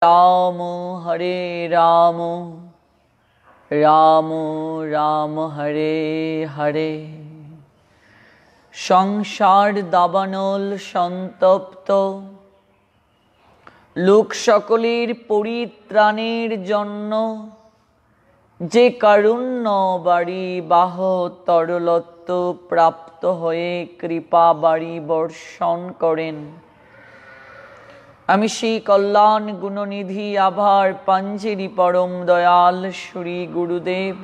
রাম হরে রাম রাম রাম হরে হরে। সংসার দাবানল সন্তপ্ত লোক সকলের পরিত্রাণের জন্য যে কারুণ্য বাড়ি বাহ তরলত্ব প্রাপ্ত হয়ে কৃপা বাড়ি বর্ষণ করেন, আমি সেই কল্যাণ গুণনিধি আভার পাঞ্জেরি পরম দয়াল শ্রী গুরুদেব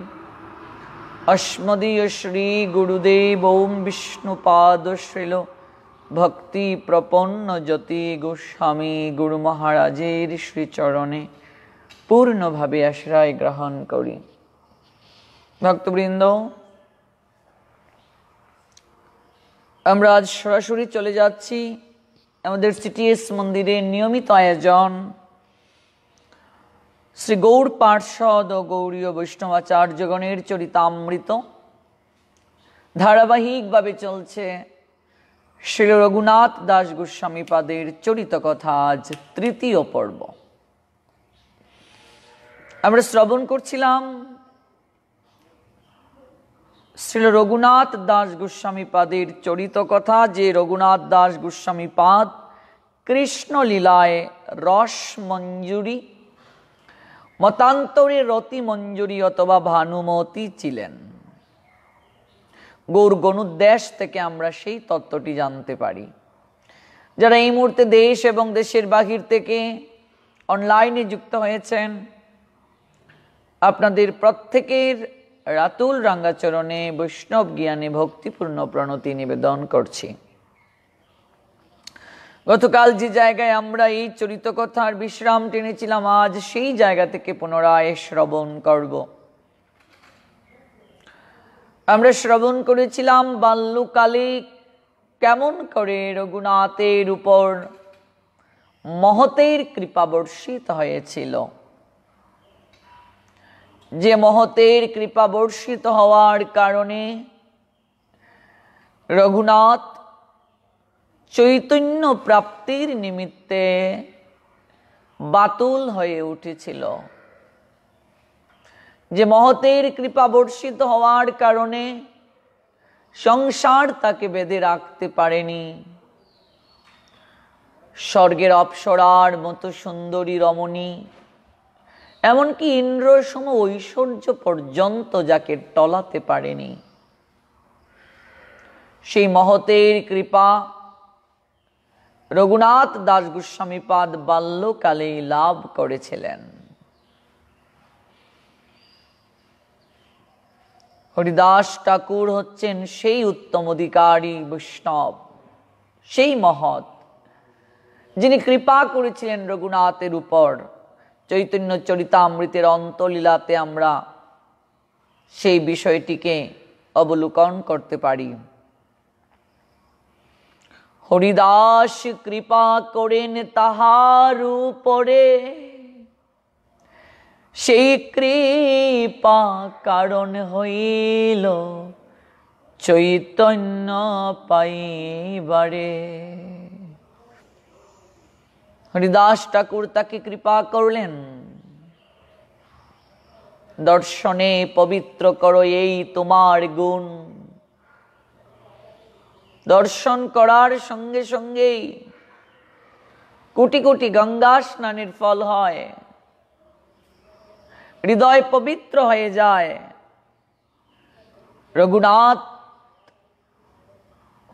अस्मदीय श्री गुरुदेव ओम विष्णुपाद श्रील भक्ति प्रपन्न ज्योति गोस्वामी गुरु महाराजेर श्री चरणे पूर्ण भावे आश्रय ग्रहण करी। भक्तबृंद, আমরা আজ সরাসরি চলে যাচ্ছি আমাদের সিটিএস মন্দিরের নিয়মিত আয়োজন শ্রী গৌর পার্ষদ ও গৌরীয় বৈষ্ণবাচার্যগণের চরিতামৃত ধারাবাহিকভাবে চলছে। শ্রী রঘুনাথ দাস গোস্বামী পাদের চরিত কথা আজ তৃতীয় পর্ব। আমরা শ্রবণ করছিলাম শ্রী রঘুনাথ দাস গোস্বামী পাদের চরিত কথা, যে রঘুনাথ দাস গোস্বামী পাদ কৃষ্ণ লীলায় রস মঞ্জুরি মতান্তরে রতি মঞ্জুরি অথবা ভানুমতি ছিলেন। গৌর গণুদ্দেশ থেকে আমরা সেই তত্ত্বটি জানতে পারি। যারা এই মুহূর্তে দেশ এবং দেশের বাহির থেকে অনলাইনে যুক্ত হয়েছেন, আপনাদের প্রত্যেকের রাতুল রাঙ্গাচরণে বৈষ্ণব জ্ঞানে ভক্তিপূর্ণ প্রণতি নিবেদন করছি। গতকাল যে জায়গায় আমরা এই চরিত কথার বিশ্রাম টেনেছিলাম, আজ সেই জায়গা থেকে পুনরায় শ্রবণ করব। আমরা শ্রবণ করেছিলাম বাল্যকালে কেমন করে রঘুনাথের উপর মহতের কৃপা বর্ষিত হয়েছিল। যে মহতের কৃপা বর্ষিত হওয়ার কারণে রঘুনাথ চৈতন্য প্রাপ্তির নিমিত্তে বাতুল হয়ে উঠেছিল। যে মহতের কৃপা বর্ষিত হওয়ার কারণে সংসার তাকে বেঁধে রাখতে পারেনি। স্বর্গের অপ্সরার মতো সুন্দরী রমণী, এমনকি ইন্দ্র সম ঐশ্বর্য পর্যন্ত যাকে টলাতে পারেনি, সেই মহতের কৃপা রঘুনাথ দাস গোস্বামী পাদ বাল্যকালেই লাভ করেছিলেন। হরিদাস ঠাকুর হচ্ছেন সেই উত্তম অধিকারী বৈষ্ণব, সেই মহৎ, যিনি কৃপা করেছিলেন রঘুনাথের উপর। চৈতন্য চরিতামৃতের অন্তলীলাতে আমরা সেই বিষয়টিকে অবলোকন করতে পারি। হরিদাস কৃপা করেন তাহার উপরে, সেই কৃপা কারণ হইল চৈতন্য পাইবারে। হরিদাস ঠাকুর তাকে কৃপা করলেন, দর্শনে পবিত্র করো এই তোমার গুণ। দর্শন করার সঙ্গে সঙ্গেই কোটি কোটি গঙ্গা স্নানের ফল হয়, হৃদয় পবিত্র হয়ে যায়। রঘুনাথ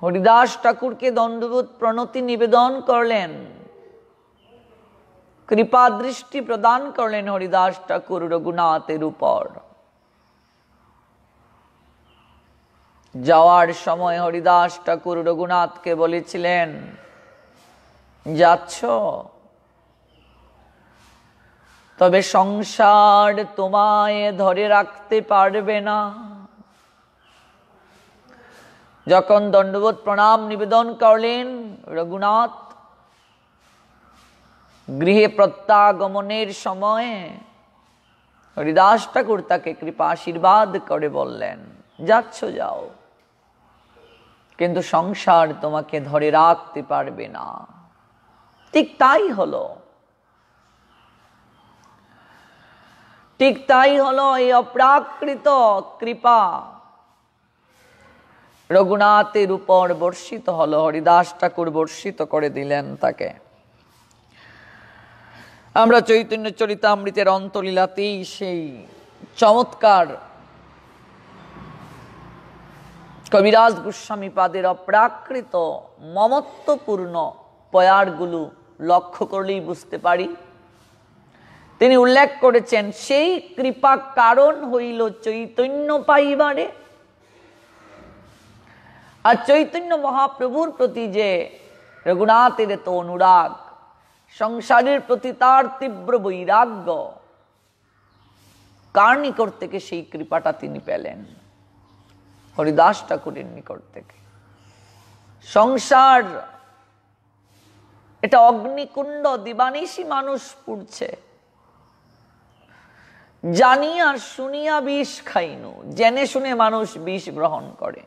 হরিদাস ঠাকুরকে দণ্ডবোধ প্রণতি নিবেদন করলেন, কৃপা দৃষ্টি প্রদান করলেন হরিদাস ঠাকুর রঘুনাথের উপর। যাওয়ার সময় হরিদাস ঠাকুর রঘুনাথকে বলেছিলেন, যাচ্ছ, তবে সংসার তোমায় ধরে রাখতে পারবে না। যখন দণ্ডবোধ প্রণাম নিবেদন করলেন রঘুনাথ, গৃহে প্রত্যাগমনের সময় হরিদাস ঠাকুর তাকে কৃপা আশীর্বাদ করে বললেন, যাচ্ছ যাও, কিন্তু সংসার তোমাকে ধরে রাখতে পারবে না। ঠিক তাই হলো। ঠিক তাই হলো এই অপ্রাকৃত কৃপা রঘুনাথের উপর বর্ষিত হলো। হরিদাস ঠাকুর বর্ষিত করে দিলেন তাকে। আমরা চৈতন্য চরিতামৃতের অন্তলীলাতেই সেই চমৎকার কবিরাজ গোস্বামী পাদের অপ্রাকৃত মমত্বপূর্ণ পয়ারগুলো লক্ষ্য করলেই বুঝতে পারি। তিনি উল্লেখ করেছেন, সেই কৃপা কারণ হইল চৈতন্য পাইবারে। আর চৈতন্য মহাপ্রভুর প্রতি যে রঘুনাথের এত অনুরাগ, সংসারের প্রতি তার তীব্র বৈরাগ্য, কার নিকট থেকে সেই কৃপাটা তিনি পেলেন? হরিদাস ঠাকুরের নিকট থেকে। সংসার এটা অগ্নিকুণ্ড, দিবানিশি মানুষ পুড়ছে। জানিয়া শুনিয়া বিষ খাইনু, জেনে শুনে মানুষ বিষ গ্রহণ করে।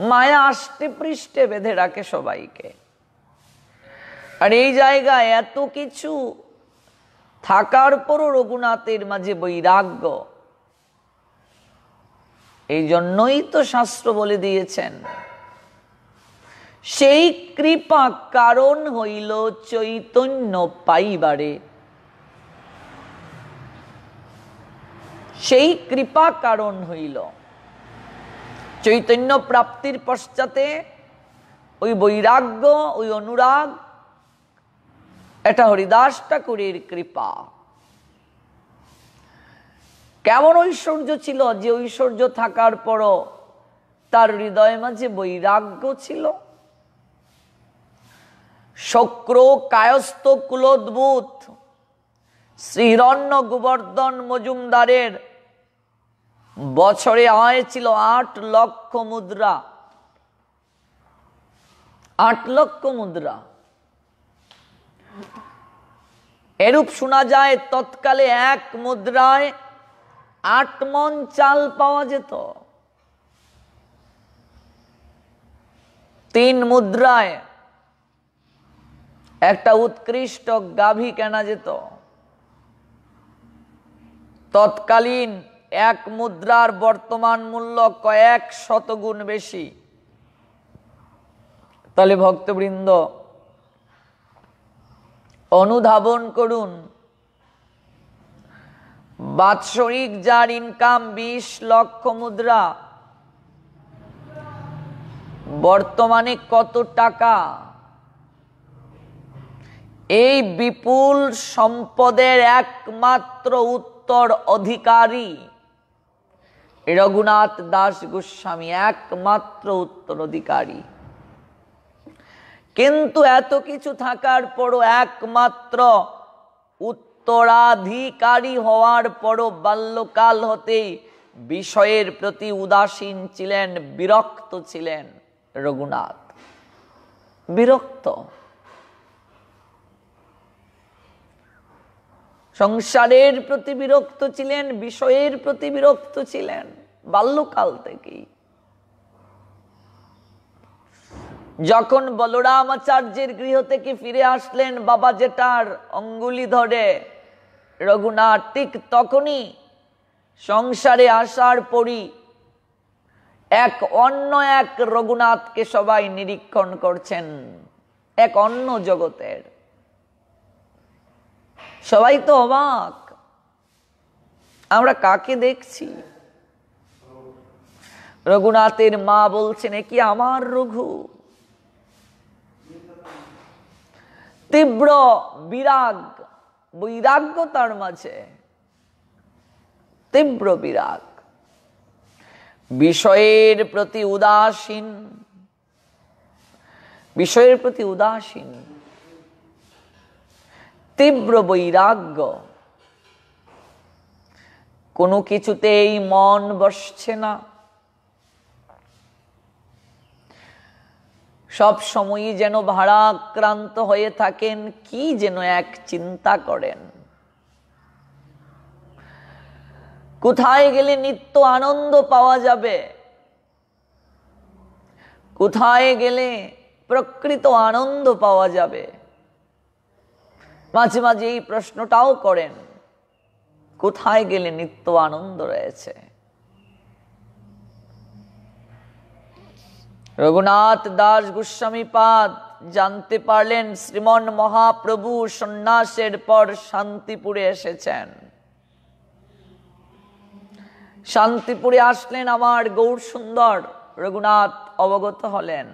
মায়া আষ্টে পৃষ্ঠে বেঁধে রাখে সবাইকে। আর এই জায়গায় এত কিছু থাকার পরও রঘুনাথের মাঝে বৈরাগ্য। এই জন্যই তো শাস্ত্র বলে দিয়েছেন, সেই কৃপা কারণ হইল চৈতন্য পাইবারে। সেই কৃপা কারণ হইল চৈতন্য প্রাপ্তির পশ্চাতে ওই বৈরাগ্য, ওই অনুরাগ, এটা হরিদাস ঠাকুরের কৃপা। কেমন ঐশ্বর্য ছিল, যে ঐশ্বর্য থাকার পরও তার হৃদয় মাঝে বৈরাগ্য ছিল। শক্র কায়স্থ কুলোদ্ভূত শ্রীহিরণ্য গোবর্ধন মজুমদারের বছরে আয় ছিল 8 লক্ষ মুদ্রা। 8 লক্ষ মুদ্রা। এরূপ শোনা যায়, তৎকালে 1 মুদ্রায় 8 মণ চাল পাওয়া যেত। 3 মুদ্রায় একটা উৎকৃষ্ট গাভী কেনা যেত। তৎকালীন 1 মুদ্রার বর্তমান মূল্য কয়েক শতগুণ বেশি। তাহলে ভক্তবৃন্দ অনুধাবন করুন, বাৎসরিক যার ইনকাম 20 লক্ষ মুদ্রা, বর্তমানে কত টাকা? এই বিপুল সম্পদের একমাত্র উত্তর অধিকারী রঘুনাথ দাস গোস্বামী, একমাত্র উত্তরাধিকারী। কিন্তু এত কিছু থাকার পরও, একমাত্র উত্তরাধিকারী হওয়ার পরও বাল্যকাল হতেই বিষয়ের প্রতি উদাসীন ছিলেন, বিরক্ত ছিলেন রঘুনাথ। বিরক্ত, সংসারের প্রতি বিরক্ত ছিলেন, বিষয়ের প্রতি বিরক্ত ছিলেন বাল্যকাল থেকেই। যখন বলরাম আচার্যের গৃহ থেকে ফিরে আসলেন বাবা জেঠার অঙ্গুলি ধরে রঘুনাথ, ঠিক তখনই সংসারে আসার পরই অন্য এক রঘুনাথকে সবাই নিরীক্ষণ করছেন, এক অন্য জগতের। সবাই তো অবাক, আমরা কাকে দেখছি? রঘুনাথের মা বলছেন, এ কি আমার রঘু? তীব্র বিরাগ, বৈরাগ্য তার মাঝে, তীব্র বিরাগ, বিষয়ের প্রতি উদাসীন, বিষয়ের প্রতি উদাসীন, তীব্র বৈরাগ্য। কোনো কিছুতেই মন বসছে না। সব সময়ই যেন ভারাক্রান্ত হয়ে থাকেন, কি যেন এক চিন্তা করেন। কোথায় গেলে নিত্য আনন্দ পাওয়া যাবে, কোথায় গেলে প্রকৃত আনন্দ পাওয়া যাবে, মাঝে মাঝে এই প্রশ্নটাও করেন। কোথায় গেলে নিত্য আনন্দ রয়েছে। রঘুনাথ দাস গোস্বামী পাদ জানতে পারলেন শ্রীমন মহাপ্রভু সন্ন্যাসের পর শান্তিপুরে এসেছেন। শান্তিপুরে আসলেন আমার গৌর সুন্দর রঘুনাথ অবগত হলেন।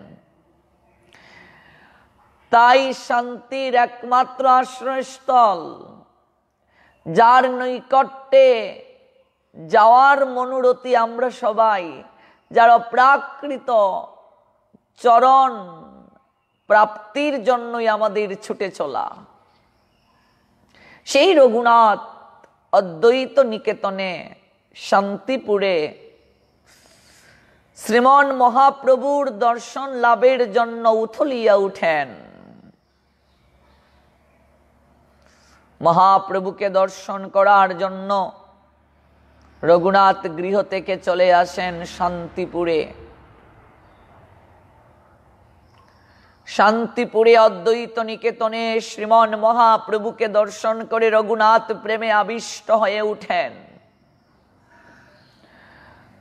তাই শান্তির একমাত্র আশ্রয়স্থল, যার নৈকট্যে যাওয়ার মনোরথী আমরা সবাই, যার অপ্রাকৃত চরণ প্রাপ্তির জন্যই আমাদের ছুটে চলা, সেই রঘুনাথ অদ্বৈত নিকেতনে শান্তিপুরে শ্রীমন মহাপ্রভুর দর্শন লাভের জন্য উথলিয়া উঠেন। মহাপ্রভুকে দর্শন করার জন্য রঘুনাথ গৃহ থেকে চলে আসেন শান্তিপুরে। শান্তিপুরে অদ্বৈত নিকেতনে শ্রীমন মহাপ্রভুকে দর্শন করে রঘুনাথ প্রেমে আবিষ্ট হয়ে উঠেন।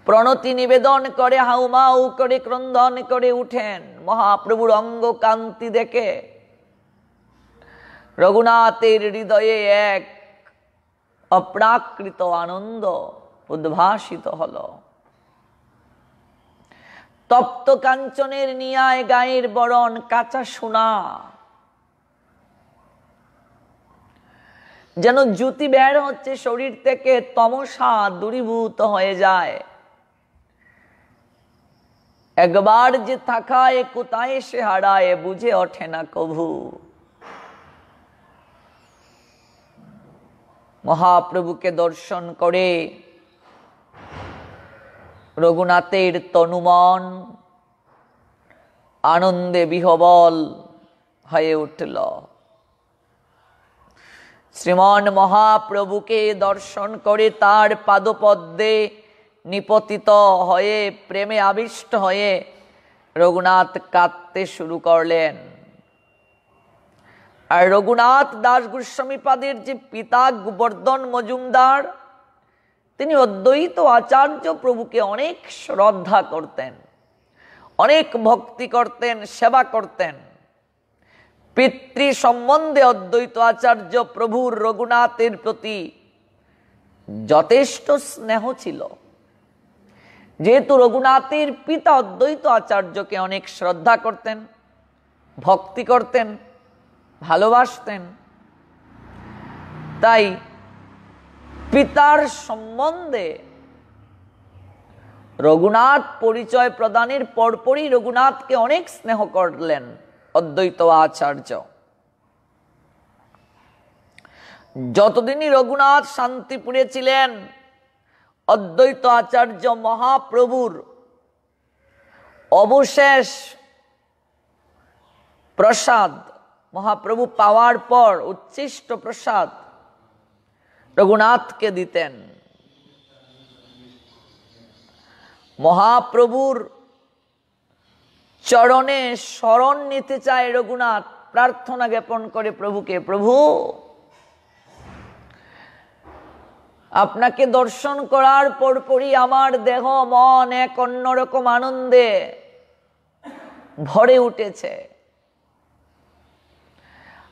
প্রণতি নিবেদন করে হাউমাউ করে ক্রন্দন করে উঠেন। মহাপ্রভুর অঙ্গ কান্তি দেখে রঘুনাথের হৃদয়ে এক অপ্রাকৃত আনন্দ উদ্ভাসিত হল। তপ্ত কাঞ্চনের নিয়ায় গায়ের বরণ কাঁচা সোনা, যেন জ্যোতি বের হচ্ছে শরীর থেকে, তমসা দূরীভূত হয়ে যায়। একবার যে থাকায় কোথায় সে হারায় বুঝে ওঠে না কভু। মহাপ্রভুকে দর্শন করে রঘুনাথের তনুমন আনন্দে বিহবল হয়ে উঠল। শ্রীমন মহাপ্রভুকে দর্শন করে তার পাদপদ্মে নিপতিত হয়ে প্রেমে আবিষ্ট হয়ে রঘুনাথ কাঁদতে শুরু করলেন। আর রঘুনাথ দাস গোস্বামী পাদের যে পিতা গোবর্ধন মজুমদার, তিনি অদ্বৈত আচার্য প্রভুকে অনেক শ্রদ্ধা করতেন, অনেক ভক্তি করতেন, সেবা করতেন। পিতৃ সম্বন্ধে অদ্বৈত আচার্য প্রভুর রঘুনাথের প্রতি যথেষ্ট স্নেহ ছিল। যেহেতু রঘুনাথের পিতা অদ্বৈত আচার্যকে অনেক শ্রদ্ধা করতেন, ভক্তি করতেন, ভালোবাসতেন, তাই পিতার সম্বন্ধে রঘুনাথ পরিচয় প্রদানের পরপরই রঘুনাথকে অনেক স্নেহ করলেন অদ্বৈত আচার্য। যতদিনই রঘুনাথ শান্তিপুরে ছিলেন, অদ্বৈত আচার্য মহাপ্রভুর অবশেষ প্রসাদ, মহাপ্রভু পাওয়ার পর উচ্ছিষ্ট প্রসাদ রঘুনাথকে দিতেন। মহাপ্রভুর চরণে শরণ নিতে চায় রঘুনাথ, প্রার্থনা জ্ঞাপন করে প্রভুকে, প্রভু আপনাকে দর্শন করার পরপরই আমার দেহ মন এক অন্যরকম আনন্দে ভরে উঠেছে।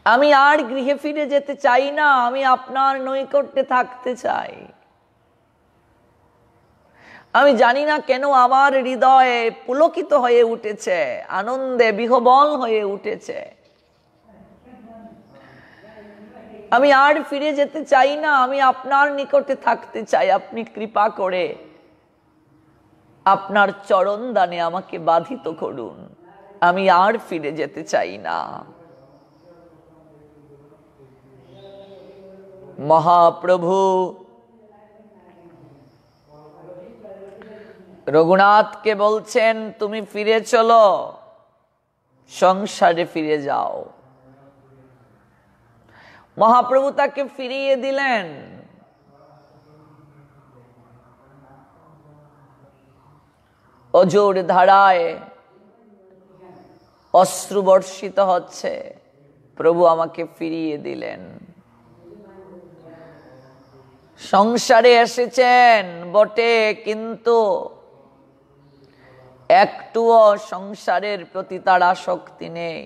আমি আর গৃহে ফিরে যেতে চাই না, আমি আপনার নৈকট্যে থাকতে চাই। আমি জানি না কেন আমার হৃদয়ে পুলকিত হয়ে উঠেছে, আনন্দে বিহবল হয়ে উঠেছে। আমি আর ফিরে যেতে চাই না, আমি আপনার নিকটে থাকতে চাই। আপনি কৃপা করে আপনার চরণ দানে আমাকে বাধিত করুন, আমি আর ফিরে যেতে চাই না। মহাপ্রভু রঘুনাথকে বলছেন, তুমি ফিরে চলো, সংসারে ফিরে যাও। মহাপ্রভু তাকে ফিরিয়ে দিলেন। অজোর ধারায় অশ্রু বর্ষিত হচ্ছে, প্রভু আমাকে ফিরিয়ে দিলেন। সংসারে এসেছেন বটে, কিন্তু একটুও সংসারের প্রতি তার আসক্তি নেই।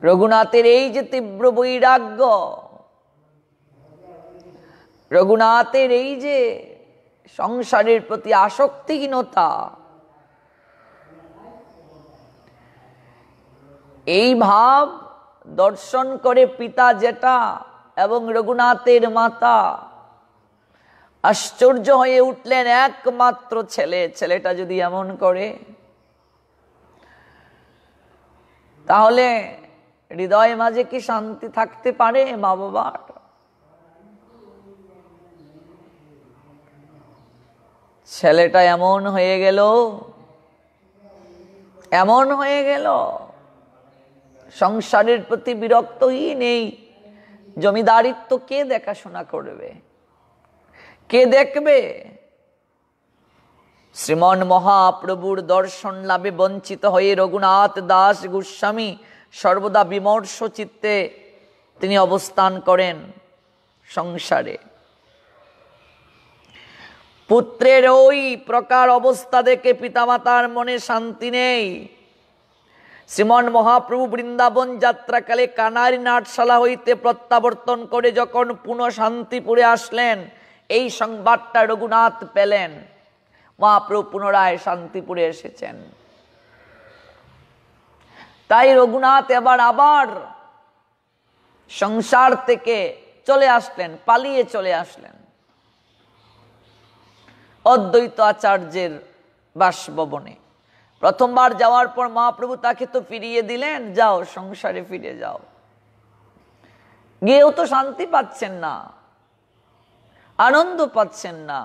রঘুনাথের এই যে তীব্র বৈরাগ্য, রঘুনাথের এই যে সংসারের প্রতি আসক্তিহীনতা, এই ভাব দর্শন করে পিতা জেঠা এবং রঘুনাথের মাতা আশ্চর্য হয়ে উঠলেন। একমাত্র ছেলে, ছেলেটা যদি এমন করে, তাহলে হৃদয় মাঝে কি শান্তি থাকতে পারে মা বাবার? ছেলেটা এমন হয়ে গেল, এমন হয়ে গেল, সংসারের প্রতি বিরক্তই নেই। জমিদারিত্ব কে দেখাশোনা করবে, কে দেখবে? শ্রীমন মহাপ্রভুর দর্শন লাভে বঞ্চিত হয়ে রঘুনাথ দাস গোস্বামী সর্বদা বিমর্ষ চিত্তে তিনি অবস্থান করেন সংসারে। পুত্রের ওই প্রকার অবস্থা দেখে পিতামাতার মনে শান্তি নেই। শ্রীমন মহাপ্রভু বৃন্দাবন যাত্রাকালে কানারি নাটশালা হইতে প্রত্যাবর্তন করে যখন পুনঃ শান্তিপুরে আসলেন, এই সংবাদটা রঘুনাথ পেলেন। মহাপ্রভু পুনরায় শান্তিপুরে এসেছেন। তাই রঘুনাথ আবার সংসার থেকে চলে আসলেন, পালিয়ে চলে আসলেন অদ্বৈত আচার্যের বাসভবনে। প্রথমবার যাওয়ার পর মহাপ্রভু তাকে তো ফিরিয়ে দিলেন, যাও সংসারে ফিরে যাও। গিয়েও তো শান্তি পাচ্ছেন না, আনন্দ পাচ্ছেন না।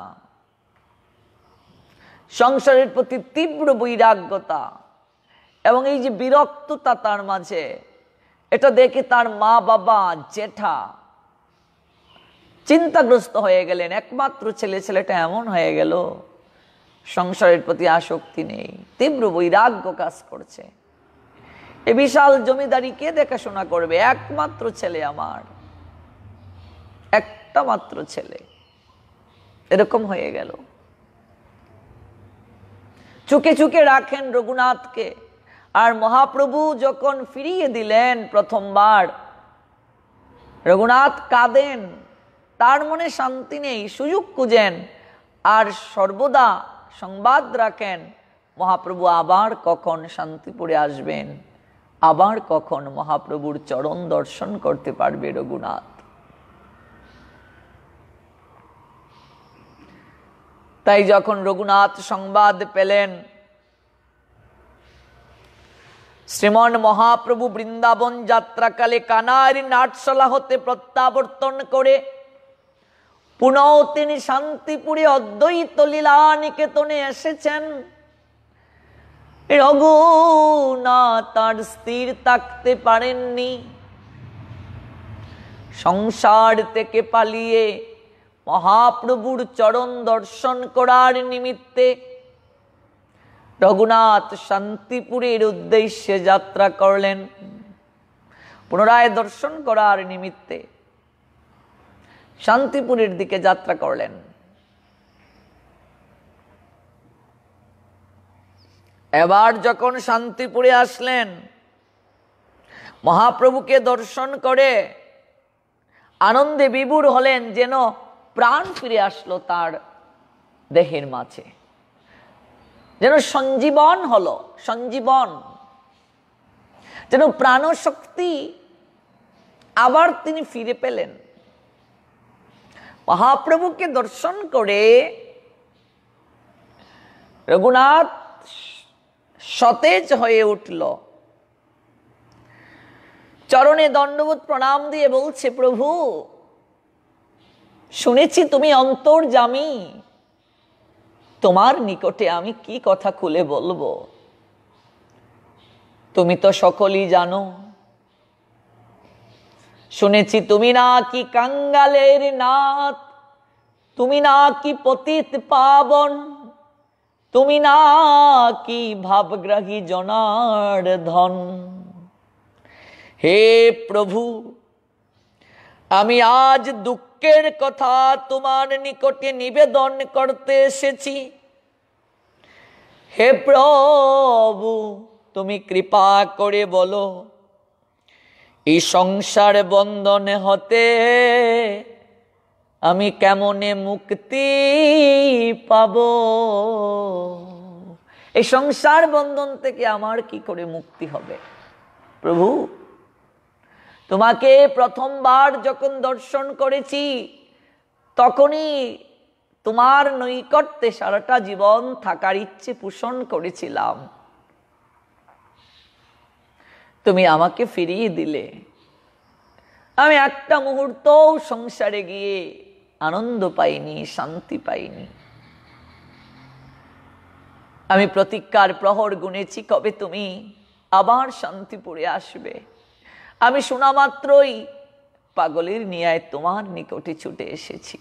সংসারের প্রতি তীব্র বৈরাগ্যতা এবং এই যে বিরক্ততা তার মাঝে, এটা দেখে তার মা বাবা জেঠা চিন্তাগ্রস্ত হয়ে গেলেন। একমাত্র ছেলে, ছেলেটা এমন হয়ে গেল, সংসারের প্রতি আসক্তি নেই, তীব্র বৈরাগ্য কাজ করছে। এ বিশাল জমিদারি কে দেখাশোনা করবে? একমাত্র ছেলে আমার, একটা মাত্র ছেলে, এরকম হয়ে গেল। চুকে চুকে রাখেন রঘুনাথকে। আর মহাপ্রভু যখন ফিরিয়ে দিলেন প্রথমবার, রঘুনাথ কাঁদেন, তার মনে শান্তি নেই, সুযোগ খুঁজেন আর সর্বদা সংবাদ রাখেন মহাপ্রভু আবার কখন শান্তিপুরে আসবেন, আবার কখন মহাপ্রভুর চরণ দর্শন করতে পারবে রঘুনাথ। তাই যখন রঘুনাথ সংবাদ পেলেন শ্রীমন মহাপ্রভু বৃন্দাবন যাত্রাকালে কানারি নাটশালা হতে প্রত্যাবর্তন করে পুনঃ তিনি শান্তিপুরে অদ্বৈত লীলা নিকেতনে এসেছেন, রঘুনাথ তার স্থির থাকতে পারেননি। সংসার থেকে পালিয়ে মহাপ্রভুর চরণ দর্শন করার নিমিত্তে রঘুনাথ শান্তিপুরের উদ্দেশ্যে যাত্রা করলেন। পুনরায় দর্শন করার নিমিত্তে শান্তিপুরের দিকে যাত্রা করলেন। এবার যখন শান্তিপুরে আসলেন, মহাপ্রভুকে দর্শন করে আনন্দে বিভোর হলেন, যেন প্রাণ ফিরে আসলো তার দেহের মাঝে, যেন সঞ্জীবন হলো, সঞ্জীবন, যেন প্রাণশক্তি আবার তিনি ফিরে পেলেন। মহাপ্রভুকে দর্শন করে রঘুনাথ সতেজ হয়ে উঠল, চরণে দণ্ডবোধ প্রণাম দিয়ে বলছে, প্রভু শুনেছি তুমি অন্তর্যামী, তোমার নিকটে আমি কি কথা খুলে বলবো? তুমি তো সকলই জানো। শুনেছি তুমি নাকি কাঙ্গালের নাথ, তুমি নাকি পতিত পাবন, তুমি নাকি ভাবগ্রাহী জনার ধন। হে প্রভু, আমি আজ দুঃখের কথা তোমার নিকটে নিবেদন করতে এসেছি। হে প্রভু, তুমি কৃপা করে বলো, এই সংসার বন্ধনে হতে আমি কেমনে মুক্তি পাব? এই সংসার বন্ধন থেকে আমার কি করে মুক্তি হবে? প্রভু, তোমাকে প্রথমবার যখন দর্শন করেছি তখনই তোমার নৈকট্যে সারাটা জীবন থাকার ইচ্ছে পোষণ করেছিলাম। তুমি আমাকে ফিরিয়ে দিলে। আমি একটা মুহূর্তও সংসারে গিয়ে আনন্দ পাইনি, শান্তি পাইনি। আমি প্রতীক্ষার প্রহর গুনেছি, কবে তুমি আবার শান্তিপুরে আসবে। আমি শোনা মাত্রই পাগলের ন্যায় তোমার নিকটে ছুটে এসেছি।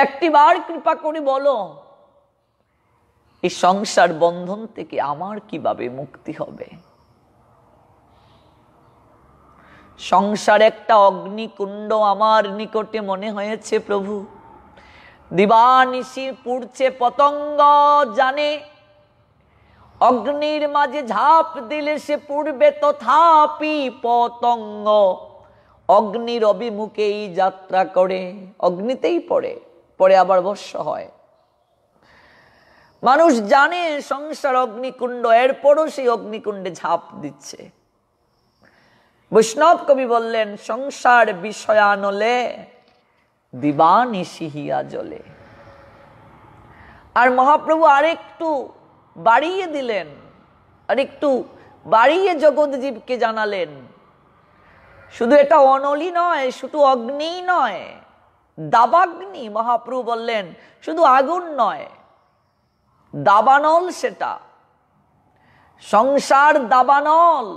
একটিবার কৃপা করে বলো, এই সংসার বন্ধন থেকে আমার কিভাবে মুক্তি হবে? সংসার একটা অগ্নিকুণ্ড আমার নিকটে মনে হয়েছে প্রভু। দিবানিশি পুড়ছে পতঙ্গ, জানে অগ্নির মাঝে ঝাঁপ দিলে সে পুড়বে তথাপি পতঙ্গ। অগ্নির অভিমুখেই যাত্রা করে, অগ্নিতেই পড়ে, পরে আবার ভস্ম হয়। মানুষ জানে সংসার অগ্নিকুণ্ড, এরপরও সেই অগ্নিকুণ্ডে ঝাঁপ দিচ্ছে। বৈষ্ণব কবি বললেন, সংসার বিষয়ানলে দিবানিশি হিয়া জ্বলে। আর মহাপ্রভু আরেকটু বাড়িয়ে দিলেন, আরেকটু বাড়িয়ে জগৎজীবকে জানালেন, শুধু এটা অনলি নয়, শুধু অগ্নি নয়, দাবাগ্নি। মহাপ্রভু বললেন শুধু আগুন নয়, দাবানল সেটা। সংসার দাবানল।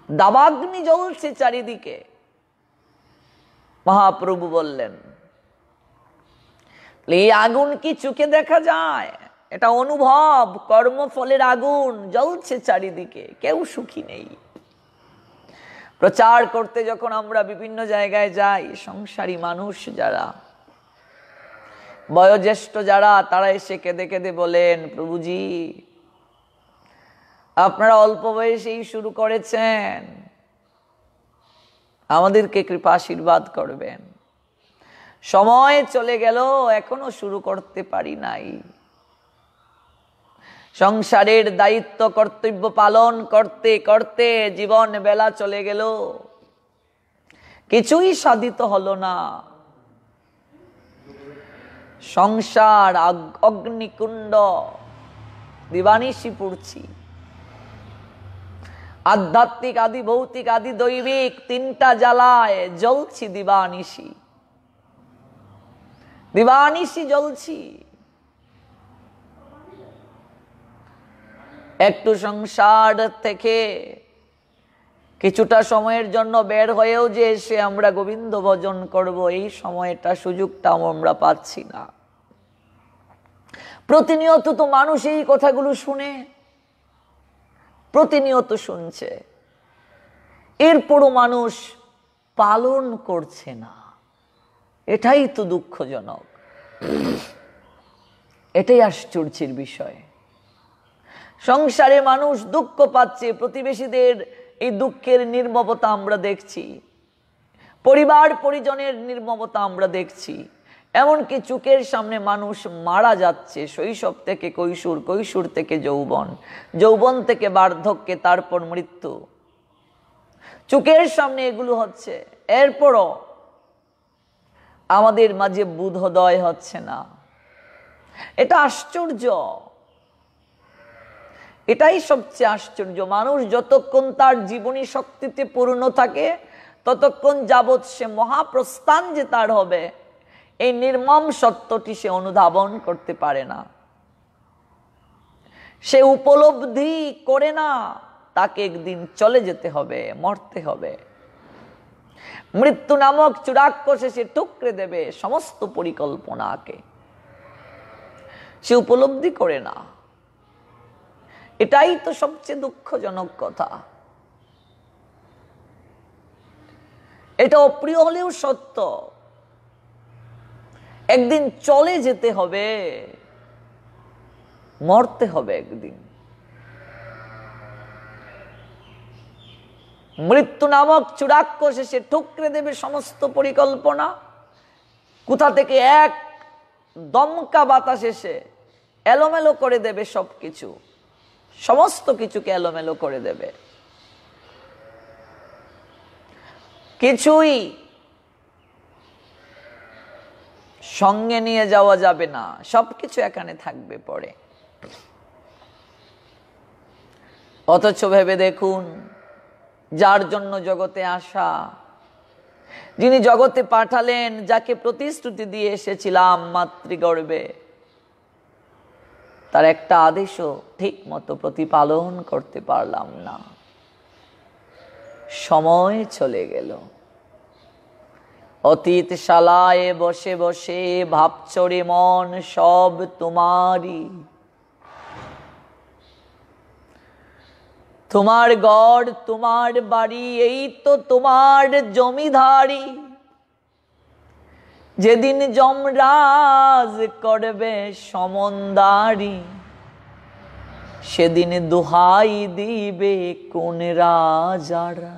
দাবাগ্নি জ্বলছে চারিদিকে। মহাপ্রভু বললেন, এই আগুন কি চোখে দেখা যায়? এটা অনুভব, কর্মফলের আগুন জ্বলছে চারিদিকে, কেউ সুখী নেই। প্রচার করতে যখন আমরা বিভিন্ন জায়গায় যাই, সংসারী মানুষ যারা, বয়োজ্যেষ্ঠ যারা, তারা এসে কেঁদে কেঁদে বলেন, প্রভুজি আপনারা অল্প বয়সেই শুরু করেছেন, আমাদেরকে কৃপা আশীর্বাদ করবেন। সময় চলে গেল, এখনো শুরু করতে পারি নাই। সংসারের দায়িত্ব কর্তব্য পালন করতে করতে জীবন বেলা চলে গেল, কিছুই সাধিত হলো না। সংসার অগ্নিকুণ্ড, দিবানিশি পুড়ছি। আধ্যাত্মিক আদি ভৌতিক আদি দৈবিক তিনটা জ্বালায় জ্বলছি দিবানিশি। দিবানিশি জ্বলছি। একটু সংসার থেকে কিছুটা সময়ের জন্য বের হয়েও যে এসে আমরা গোবিন্দ ভজন করব, এই সময়টা সুযোগটা আমরা পাচ্ছি না। প্রতিনিয়ত তো মানুষ এই কথাগুলো শুনে, প্রতিনিয়ত শুনছে, এরপরও মানুষ পালন করছে না। এটাই তো দুঃখজনক, এটাই আশ্চর্যের বিষয়। সংসারে মানুষ দুঃখ পাচ্ছে, প্রতিবেশীদের এই দুঃখের নির্মমতা আমরা দেখছি, পরিবার পরিজনের নির্মমতা আমরা দেখছি। এমনকি চোখের সামনে মানুষ মারা যাচ্ছে, শৈশব থেকে কৈশোর, কৈশোর থেকে যৌবন, যৌবন থেকে বার্ধক্যে, তারপর মৃত্যু। চোখের সামনে এগুলো হচ্ছে, এরপরও আমাদের মাঝে বোধোদয় হচ্ছে না। এটা আশ্চর্য, এটাই সবচেয়ে আশ্চর্য। মানুষ যতক্ষণ তার জীবনী শক্তিতে পূর্ণ থাকে, ততক্ষণ যাবৎ সে মহাপ্রস্থান যে তার হবে, এই নির্মম সত্যটি সে অনুধাবন করতে পারে না, সে উপলব্ধি করে না। তাকে একদিন চলে যেতে হবে, মরতে হবে। মৃত্যু নামক চূড়াক্ষসে সে টুকরে দেবে সমস্ত পরিকল্পনাকে, সে উপলব্ধি করে না। এটাই তো সবচেয়ে দুঃখজনক কথা। এটা অপ্রিয় হলেও সত্য, একদিন চলে যেতে হবে, মরতে হবে একদিন। মৃত্যু নামক চূড়াক্ষস এসে ঠুকরে দেবে সমস্ত পরিকল্পনা। কোথা থেকে এক দমকা বাতাস এসে এলোমেলো করে দেবে সবকিছু, সমস্ত কিছুকে এলোমেলো করে দেবে। কিছুই সঙ্গে নিয়ে যাওয়া যাবে না, সবকিছু এখানে থাকবে পরে। অথচ ভেবে দেখুন, যার জন্য জগতে আসা, যিনি জগতে পাঠালেন, যাকে প্রতিশ্রুতি দিয়ে এসেছিলাম মাতৃগর্ভে, তার একটা আদেশও ঠিক মতো প্রতিপালন করতে পারলাম না। সময় চলে গেল। অতীত শালায় বসে বসে ভাবছড়ে মন সব তোমারই। তোমার গড়, তোমার বাড়ি, এই তো তোমার জমিদারি। যেদিন যমরাজ করবে সমন্দারি, সেদিন দোহাই দিবে কোন রাজারা।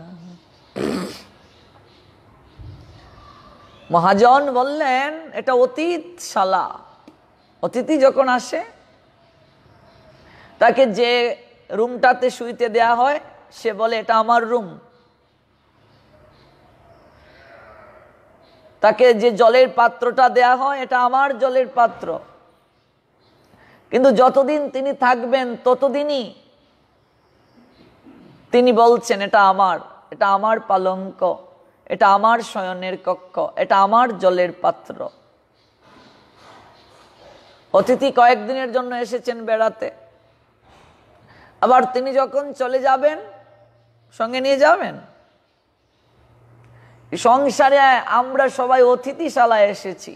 মহাজন বললেন, এটা অতীত শালা। অতিথি যখন আসে, তাকে যে রুমটাতে শুইতে দেয়া হয়, সে বলে এটা আমার রুম। তাকে যে জলের পাত্রটা দেয়া হয়, এটা আমার জলের পাত্র। কিন্তু যতদিন তিনি থাকবেন ততদিনই তিনি বলছেন এটা আমার, এটা আমার পালঙ্ক, এটা আমার শয়নের কক্ষ, এটা আমার জলের পাত্র। অতিথি কয়েকদিনের জন্য এসেছেন বেড়াতে, আবার তিনি যখন চলে যাবেন সঙ্গে নিয়ে যাবেন। সংসারে আমরা সবাই অতিথিশালায় এসেছি,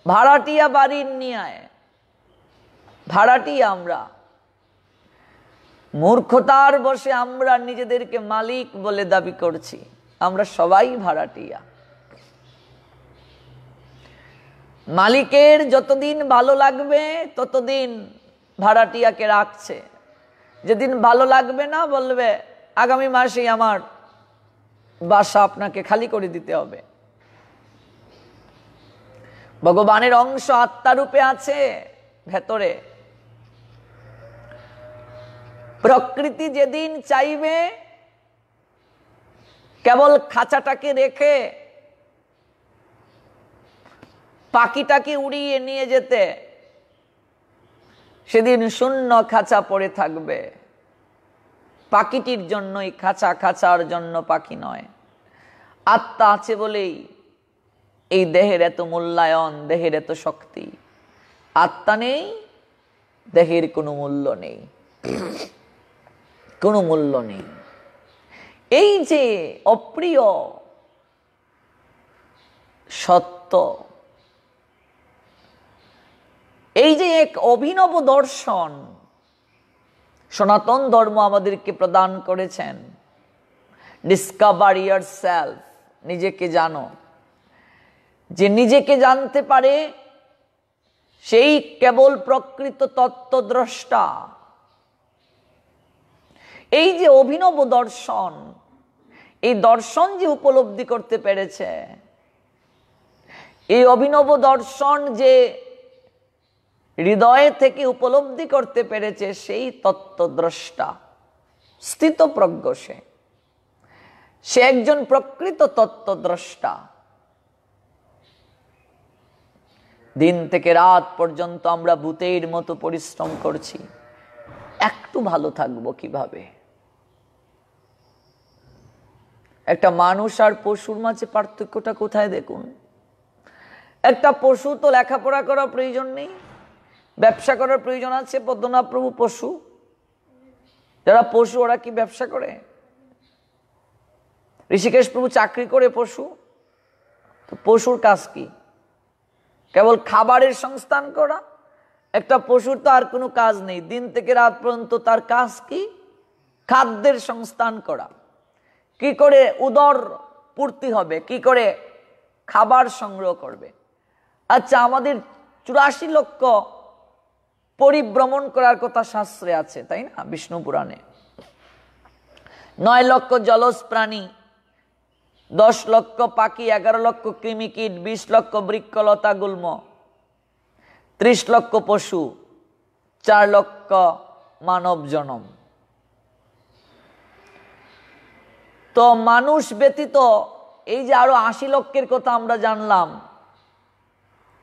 ভাড়াটিয়া বাড়ির নিয়ে, ভাড়াটিয়া আমরা। মূর্খতার বশে আমরা নিজেদেরকে মালিক বলে দাবি করছি, আমরা সবাই ভাড়াটিয়া। মালিকের যতদিন ভালো লাগবে ততদিন ভাড়াটিয়াকে রাখছে, যেদিন ভালো লাগবে না বলবে আগামী মাসেই আমার বাসা আপনাকে খালি করে দিতে হবে। ভগবানের অংশ আত্মারূপে আছে ভেতরে। প্রকৃতি যেদিন চাইবে কেবল খাঁচাটাকে রেখে পাখিটাকে উড়িয়ে নিয়ে যেতে, সেদিন শূন্য খাঁচা পড়ে থাকবে। পাখিটির জন্যই খাঁচা, খাঁচার জন্য পাখি নয়। আত্মা আছে বলেই এই দেহের এত মূল্যায়ন, দেহের এত শক্তি। আত্মা নেই, দেহের কোনো মূল্য নেই, কোনো মূল্য নেই। এই যে অপ্রিয় সত্য, এই যে এক অভিনব দর্শন সনাতন ধর্ম আমাদেরকে প্রদান করেছেন, ডিসকভার ইয়ারসেলফ, নিজেকে জানো। যে নিজেকে জানতে পারে সেই কেবল প্রকৃত তত্ত্বদ্রষ্টা। এই যে অভিনব দর্শন, এই দর্শন যে উপলব্ধি করতে পেরেছে, এই অভিনব দর্শন যে হৃদয় থেকে উপলব্ধি করতে পেরেছে, সেই তত্ত্বদ্রষ্টা স্থিতপ্রজ্ঞ। সে একজন প্রকৃত তত্ত্বদ্রষ্টা। দিন থেকে রাত পর্যন্ত আমরা ভূতের মতো পরিশ্রম করছি, একটু ভালো থাকবো কিভাবে? একটা মানুষ আর পশুর মাঝে পার্থক্যটা কোথায় দেখুন। একটা পশু তো লেখাপড়া করার প্রয়োজন নেই, ব্যবসা করার প্রয়োজন আছে। পদ্মনাভ প্রভু পশু, যারা পশু ওরা কি ব্যবসা করে? ঋষিকেশ প্রভু চাকরি করে পশু। তো পশুর কাজ কি? কেবল খাবারের সংস্থান করা, একটা পশুর তো আর কোনো কাজ নেই, দিন থেকে রাত পর্যন্ত তার কাজ কি? খাদ্যের সংস্থান করা। কি করে উদর পূর্তি হবে, কি করে খাবার সংগ্রহ করবে। আচ্ছা, আমাদের 84 লক্ষ পরিভ্রমণ করার কথা শাস্ত্রে আছে, তাই না? বিষ্ণু পুরাণে 9 লক্ষ জলজ প্রাণী, 10 লক্ষ পাখি, 11 লক্ষ কৃমিকীট, 20 লক্ষ বৃক্ষলতা গুল্ম, 30 লক্ষ পশু, 4 লক্ষ মানব জনম। তো মানুষ ব্যতীত এই যে আরো 80 লক্ষের কথা আমরা জানলাম,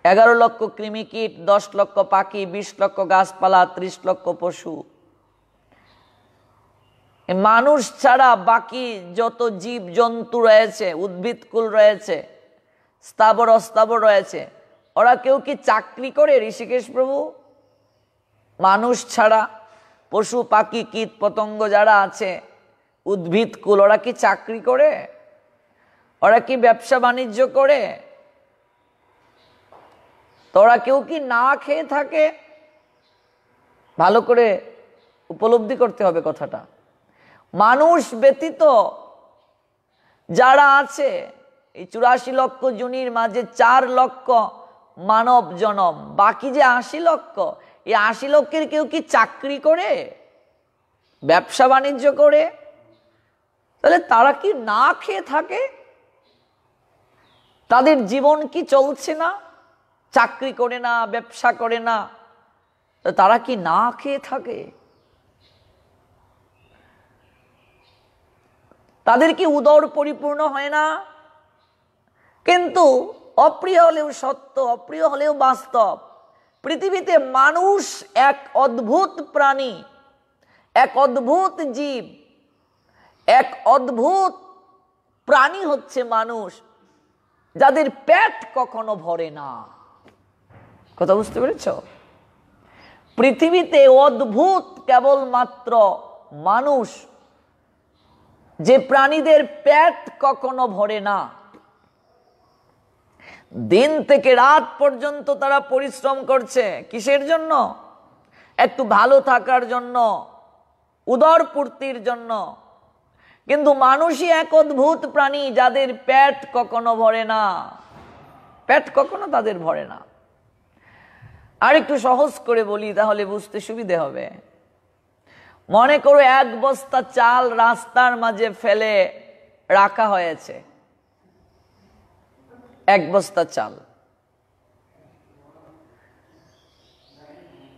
11 লক্ষ কৃমিকীট, 10 লক্ষ পাখি, 20 লক্ষ গাছপালা, 30 লক্ষ পশু, মানুষ ছাড়া বাকি যত জীব জন্তু রয়েছে, উদ্ভিদকুল রয়েছে, স্থাবর অস্থাবর রয়েছে, ওরা কেউ কি চাকরি করে ঋষিকেশ প্রভু? মানুষ ছাড়া পশু পাখি কীট পতঙ্গ যারা আছে, উদ্ভিদকুল, ওরা কি চাকরি করে? ওরা কি ব্যবসা বাণিজ্য করে? তোরা কেউ কি না খেয়ে থাকে? ভালো করে উপলব্ধি করতে হবে কথাটা। মানুষ ব্যতীত যারা আছে এই 84 লক্ষ জনির মাঝে 4 লক্ষ মানব জনম, বাকি যে 80 লক্ষ, এই 80 লক্ষের কেউ কি চাকরি করে, ব্যবসা বাণিজ্য করে? তাহলে তারা কি না খেয়ে থাকে? তাদের জীবন কি চলছে না? চাকরি করে না, ব্যবসা করে না, তারা কি না খেয়ে থাকে? তাদের কি উদর পরিপূর্ণ হয় না? কিন্তু অপ্রিয় হলেও সত্য, অপ্রিয় হলেও বাস্তব, পৃথিবীতে মানুষ এক অদ্ভুত প্রাণী, এক অদ্ভুত জীব, এক অদ্ভুত প্রাণী হচ্ছে মানুষ, যাদের পেট কখনো ভরে না। কথা বুঝতে পেরেছ? পৃথিবীতে অদ্ভুত কেবলমাত্র মানুষ, যে প্রাণীদের পেট কখনো ভরে না। দিন থেকে রাত পর্যন্ত তারা পরিশ্রম করছে, কিসের জন্য? একটু ভালো থাকার জন্য, উদর পূর্তির জন্য। কিন্তু মানুষই এক অদ্ভুত প্রাণী, যাদের পেট কখনো ভরে না, পেট কখনো তাদের ভরে না। আর একটু সহজ করে বলি, তাহলে বুঝতে সুবিধে হবে। মনে করো 1 বস্তা চাল রাস্তার মাঝে ফেলে রাখা হয়েছে, 1 বস্তা চাল।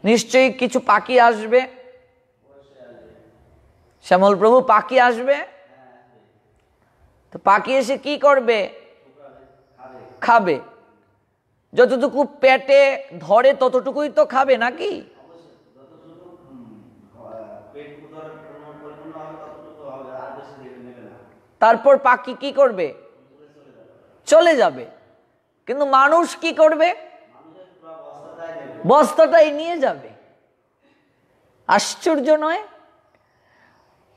নিশ্চয়ই কিছু পাখি আসবে, শ্যামল প্রভু, পাখি আসবে। তো পাখি এসে কি করবে? খাবে। যতটুকু পেটে ধরে ততটুকুই তো খাবে, নাকি? তারপর পাখি কি করবে? চলে যাবে। কিন্তু মানুষ কি করবে? বস্তাটাই নিয়ে যাবে। আশ্চর্য নয়?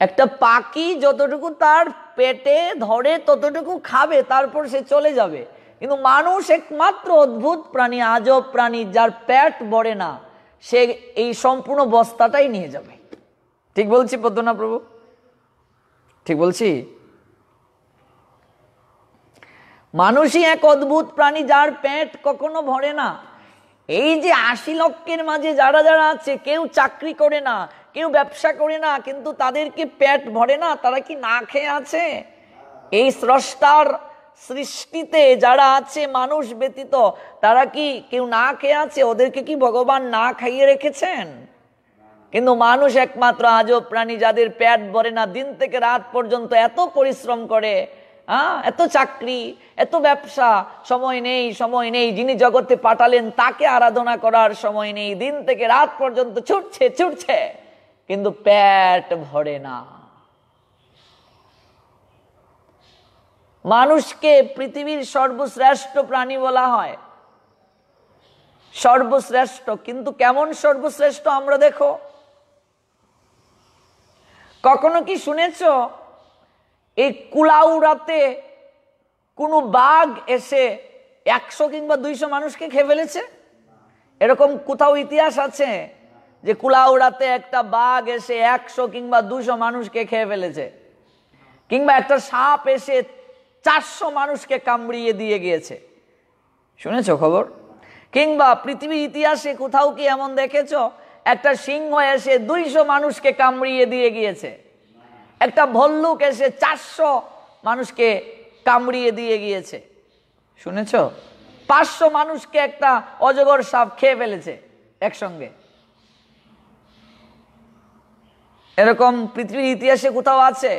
একটা পাখি যতটুকু তার পেটে ধরে ততটুকু খাবে, তারপর সে চলে যাবে। কিন্তু মানুষ একমাত্র অদ্ভুত প্রাণী, আজব প্রাণী, যার পেট ভরে না, সে এই সম্পূর্ণ বস্তাটাই নিয়ে যাবে। ঠিক বলছি পদ্মনা প্রভু? ঠিক বলছি? মানুষই এক অদ্ভুত প্রাণী, যার পেট কখনো ভরে না। এই যে 80 লক্ষের মাঝে যারা যারা আছে, কেউ চাকরি করে না, কেউ ব্যবসা করে না, কিন্তু তাদেরকে পেট ভরে না। তারা কি না খেয়ে আছে? এই স্রষ্টার সৃষ্টিতে যারা আছে মানুষ ব্যতীত, তারা কি কেউ না খেয়ে আছে? ওদেরকে কি ভগবান না খাইয়ে রেখেছেন? কিন্তু মানুষ একমাত্র আজব প্রাণী, যাদের পেট ভরে না, দিন থেকে রাত পর্যন্ত এত পরিশ্রম করে, এত চাকরি, এত ব্যবসা, সময় নেই, সময় নেই। যিনি জগতে পাঠালেন তাকে আরাধনা করার সময় নেই, দিন থেকে রাত পর্যন্ত ছুটছে ছুটছে, কিন্তু পেট ভরে না। মানুষকে পৃথিবীর সর্বশ্রেষ্ঠ প্রাণী বলা হয়, সর্বশ্রেষ্ঠ। কিন্তু কেমন সর্বশ্রেষ্ঠ আমরা দেখো। কখনো কি শুনেছ এই কুলাউড়াতে কোনো বাঘ এসে 100 কিংবা 200 মানুষকে খেয়ে ফেলেছে? এরকম কোথাও ইতিহাস আছে যে কুলাউড়াতে একটা বাঘ এসে 100 কিংবা 200 মানুষকে খেয়ে ফেলেছে, কিংবা একটা সাপ এসে 400 মানুষকে কামড়িয়ে দিয়ে গিয়েছে? শুনেছো খবর? কিংবা পৃথিবীর ইতিহাসে কোথাও কি এমন দেখেছো একটা সিংহ এসে 200 মানুষকে কামড়িয়ে দিয়ে গিয়েছে? একটা ভল্লুক এসে 400 মানুষকে কামড়িয়ে দিয়ে গিয়েছে? শুনেছো? 500 মানুষকে একটা অজগর সাপ খেয়ে ফেলেছে একসঙ্গে। এরকম পৃথিবীর ইতিহাসে কোথাও আছে?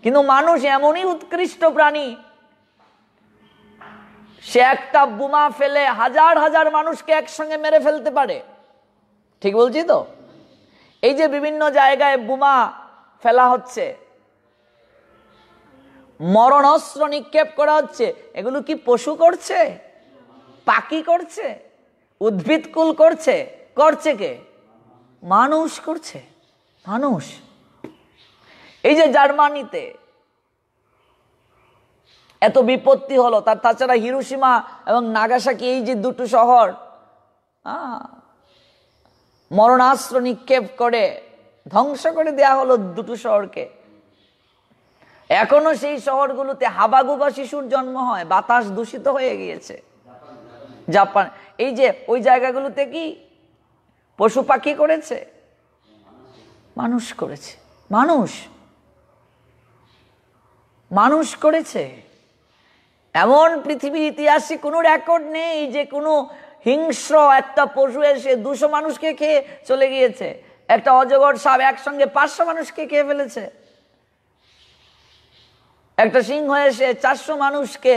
কিন্তু মানুষ এমনই উৎকৃষ্ট প্রাণী, সে একটা বোমা ফেলে হাজার হাজার মানুষকে একসঙ্গে মেরে ফেলতে পারে। ঠিক বলছি তো? এই যে বিভিন্ন জায়গায় বোমা ফেলা হচ্ছে, মরণাস্ত্র নিক্ষেপ করা হচ্ছে, এগুলো কি পশু করছে? পাখি করছে? উদ্ভিদকুল করছে? করছে কে? মানুষ করছে। মানুষ। এই যে জার্মানিতে এত বিপত্তি হলো, তাছাড়া হিরোশিমা এবং নাগাসাকি, এই যে দুটো শহর মরণাস্ত্র নিক্ষেপ করে ধ্বংস করে দেয়া হলো দুটো শহরকে। এখনো সেই শহরগুলোতে হাবাগুবা শিশুর জন্ম হয়, বাতাস দূষিত হয়ে গিয়েছে। জাপান, এই যে ওই জায়গাগুলোতে কি পশু পাখি করেছে? মানুষ করেছে। মানুষ মানুষ করেছে। এমন পৃথিবীর ইতিহাসে কোনো রেকর্ড নেই যে কোনো হিংস্র একটা পশু এসে 200 মানুষকে খেয়ে চলে গিয়েছে। একটা অজগর সাপ একসঙ্গে 500 মানুষকে খেয়ে ফেলেছে। একটা সিংহ এসে 400 মানুষকে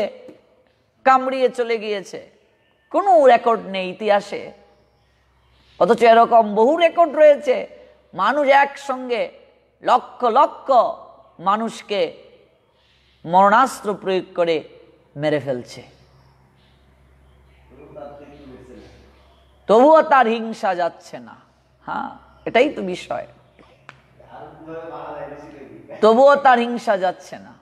কামড়িয়ে চলে গিয়েছে। কোনো রেকর্ড নেই ইতিহাসে। অথচ এরকম বহু রেকর্ড রয়েছে, মানুষ একসঙ্গে লক্ষ লক্ষ মানুষকে মরণাস্ত্র প্রয়োগ করে মেরে ফেলছে, তবুও তার হিংসা যাচ্ছে না। হ্যাঁ, এটাই তো বিষয়। তবুও তার হিংসা যাচ্ছে না।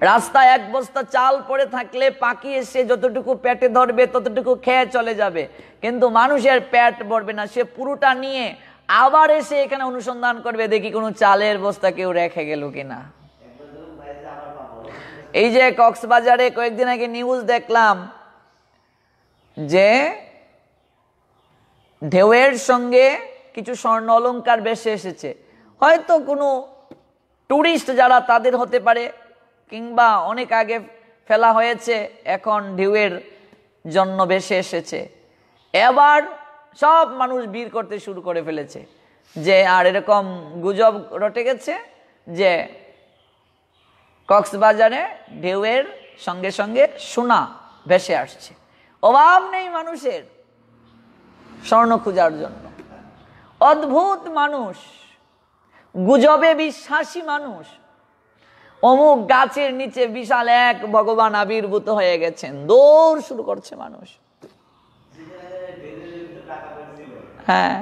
রাস্তায় এক বস্তা চাল পড়ে থাকলে পাখি এসে যতটুকু পেটে ধরবে ততটুকু খেয়ে চলে যাবে, কিন্তু মানুষের পেট ভরবে না। সে পুরোটা নিয়ে আবার এসে এখানে অনুসন্ধান করবে, দেখি কোনো চালের বস্তা কেউ রেখে গেল কিনা। এই যে কক্সবাজারে কয়েকদিন আগে নিউজ দেখলাম যে ঢেউয়ের সঙ্গে কিছু স্বর্ণ অলংকার ভেসে এসেছে। হয়তো কোনো টুরিস্ট যারা, তাদের হতে পারে, কিংবা অনেক আগে ফেলা হয়েছে, এখন ঢেউয়ের জন্য ভেসে এসেছে। এবার সব মানুষ ভিড় করতে শুরু করে ফেলেছে যে, আর এরকম গুজব রটে গেছে যে কক্সবাজারে ঢেউয়ের সঙ্গে সঙ্গে সোনা ভেসে আসছে। অভাব নেই মানুষের স্বর্ণ খোঁজার জন্য। অদ্ভুত মানুষ, গুজবে বিশ্বাসী মানুষ। অমুক গাছের নিচে বিশাল এক ভগবান আবির্ভূত হয়ে গেছেন, দৌড় শুরু করছে মানুষ। হ্যাঁ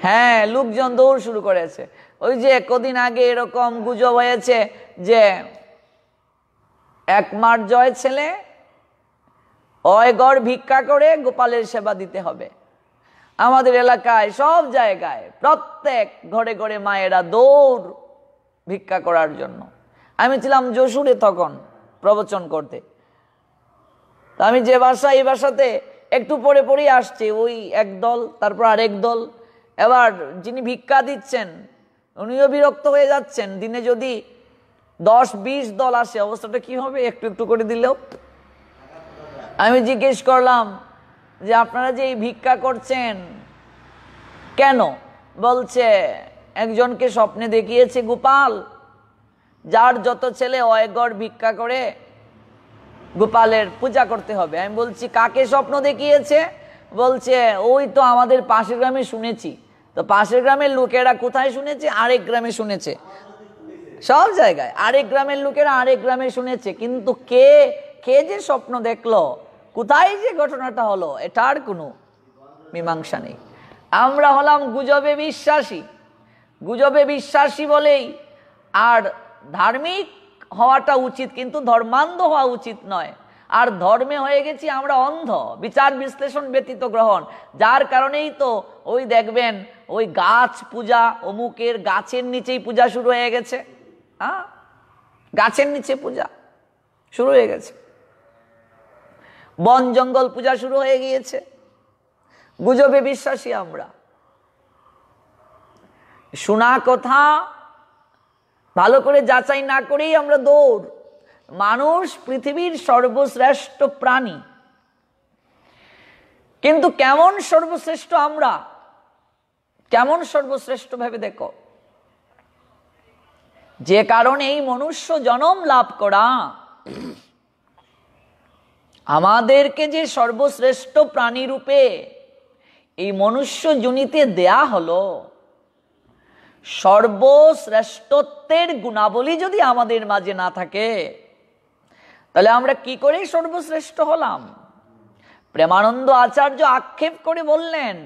হ্যাঁ, লোকজন দৌড় শুরু করেছে। ওই যে কদিন আগে এরকম গুজব হয়েছে যে এক মার জয় ছেলে অয়গড় ভিক্ষা করে গোপালের সেবা দিতে হবে। আমাদের এলাকায় সব জায়গায় প্রত্যেক ঘরে ঘরে মায়েরা দৌড় ভিক্ষা করার জন্য। আমি ছিলাম যশোরে তখন প্রবচন করতে। আমি যে বাসা, এই বাসাতে একটু পরে পরেই আসছে ওই এক দল, তারপর আরেক দল। এবার যিনি ভিক্ষা দিচ্ছেন উনিও বিরক্ত হয়ে যাচ্ছেন। দিনে যদি 10-20 দল আসে অবস্থাটা কি হবে একটু একটু করে দিলেও। আমি জিজ্ঞেস করলাম যে আপনারা যে এই ভিক্ষা করছেন কেন? বলছে একজনকে স্বপ্নে দেখিয়েছে গোপাল, যার যত ছেলে অয়গড় ভিক্ষা করে গোপালের পূজা করতে হবে। আমি বলছি কাকে স্বপ্ন দেখিয়েছে? বলছে ওই তো আমাদের পাশের গ্রামে শুনেছি। তো পাশের গ্রামের লোকেরা কোথায় শুনেছে? আরেক গ্রামে শুনেছে। সব জায়গায় আরেক গ্রামের লোকেরা আরেক গ্রামে শুনেছে, কিন্তু কে কে যে স্বপ্ন দেখলো, কোথায় যে ঘটনাটা হলো, এটার কোনো মীমাংসা নেই। আমরা হলাম গুজবে বিশ্বাসী। গুজবে বিশ্বাসী বলেই আর ধার্মিক হওয়াটা উচিত, কিন্তু ধর্মান্ধ হওয়া উচিত নয়। আর ধর্মে হয়ে গেছি আমরা অন্ধ, বিচার বিশ্লেষণ ব্যতীত গ্রহণ। যার কারণেই তো ওই দেখবেন ওই গাছ পূজা, অমুকের গাছের নিচেই পূজা শুরু হয়ে গেছে। হ্যাঁ, গাছের নিচে পূজা শুরু হয়ে গেছে, বন জঙ্গল পূজা শুরু হয়ে গিয়েছে। গুজবে বিশ্বাসী আমরা, শোনা কথা ভালো করে যাচাই না করেই আমরা দৌড়। মানুষ পৃথিবীর সর্বশ্রেষ্ঠ প্রাণী, কিন্তু কেমন সর্বশ্রেষ্ঠ আমরা, কেমন সর্বশ্রেষ্ঠ ভেবে দেখো। যে কারণে এই মনুষ্য জন্ম লাভ করা, আমাদেরকে যে সর্বশ্রেষ্ঠ প্রাণী রূপে এই মনুষ্য জনিতে দেয়া হলো, সর্বশ্রেষ্ঠত্বের গুণাবলী যদি আমাদের মাঝে না থাকে, তাহলে আমরা কি করে সর্বশ্রেষ্ঠ হলাম? প্রেমানন্দ আচার্য আক্ষেপ করে বললেন,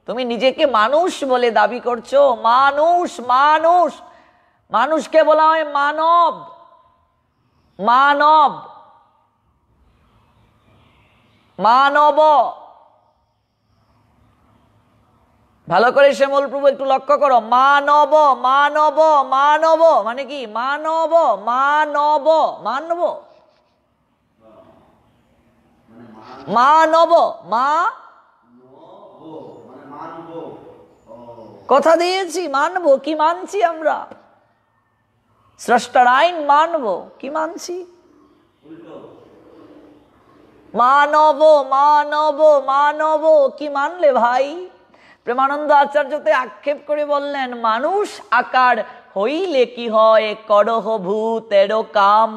তুমি নিজেকে মানুষ বলে দাবি করছো। মানুষ, মানুষ, মানুষকে বলা হয় মানব। মানব, মানব, ভালো করে শ্যামল প্রভু একটু লক্ষ্য করো। মানব, মানব, মানব মানে কি? মানব, মানব, মানব, মানব, মা কথা দিয়েছি মানব। কি মানছি আমরা? স্রষ্টার আইন মানব, কি মানছি? মানব, মানব, মানব কি মানলে ভাই? প্রেমানন্দ আচার্যতে আক্ষেপ করে বললেন, মানুষ আকার হইলে কি হয়, করহ ভূতের কাম,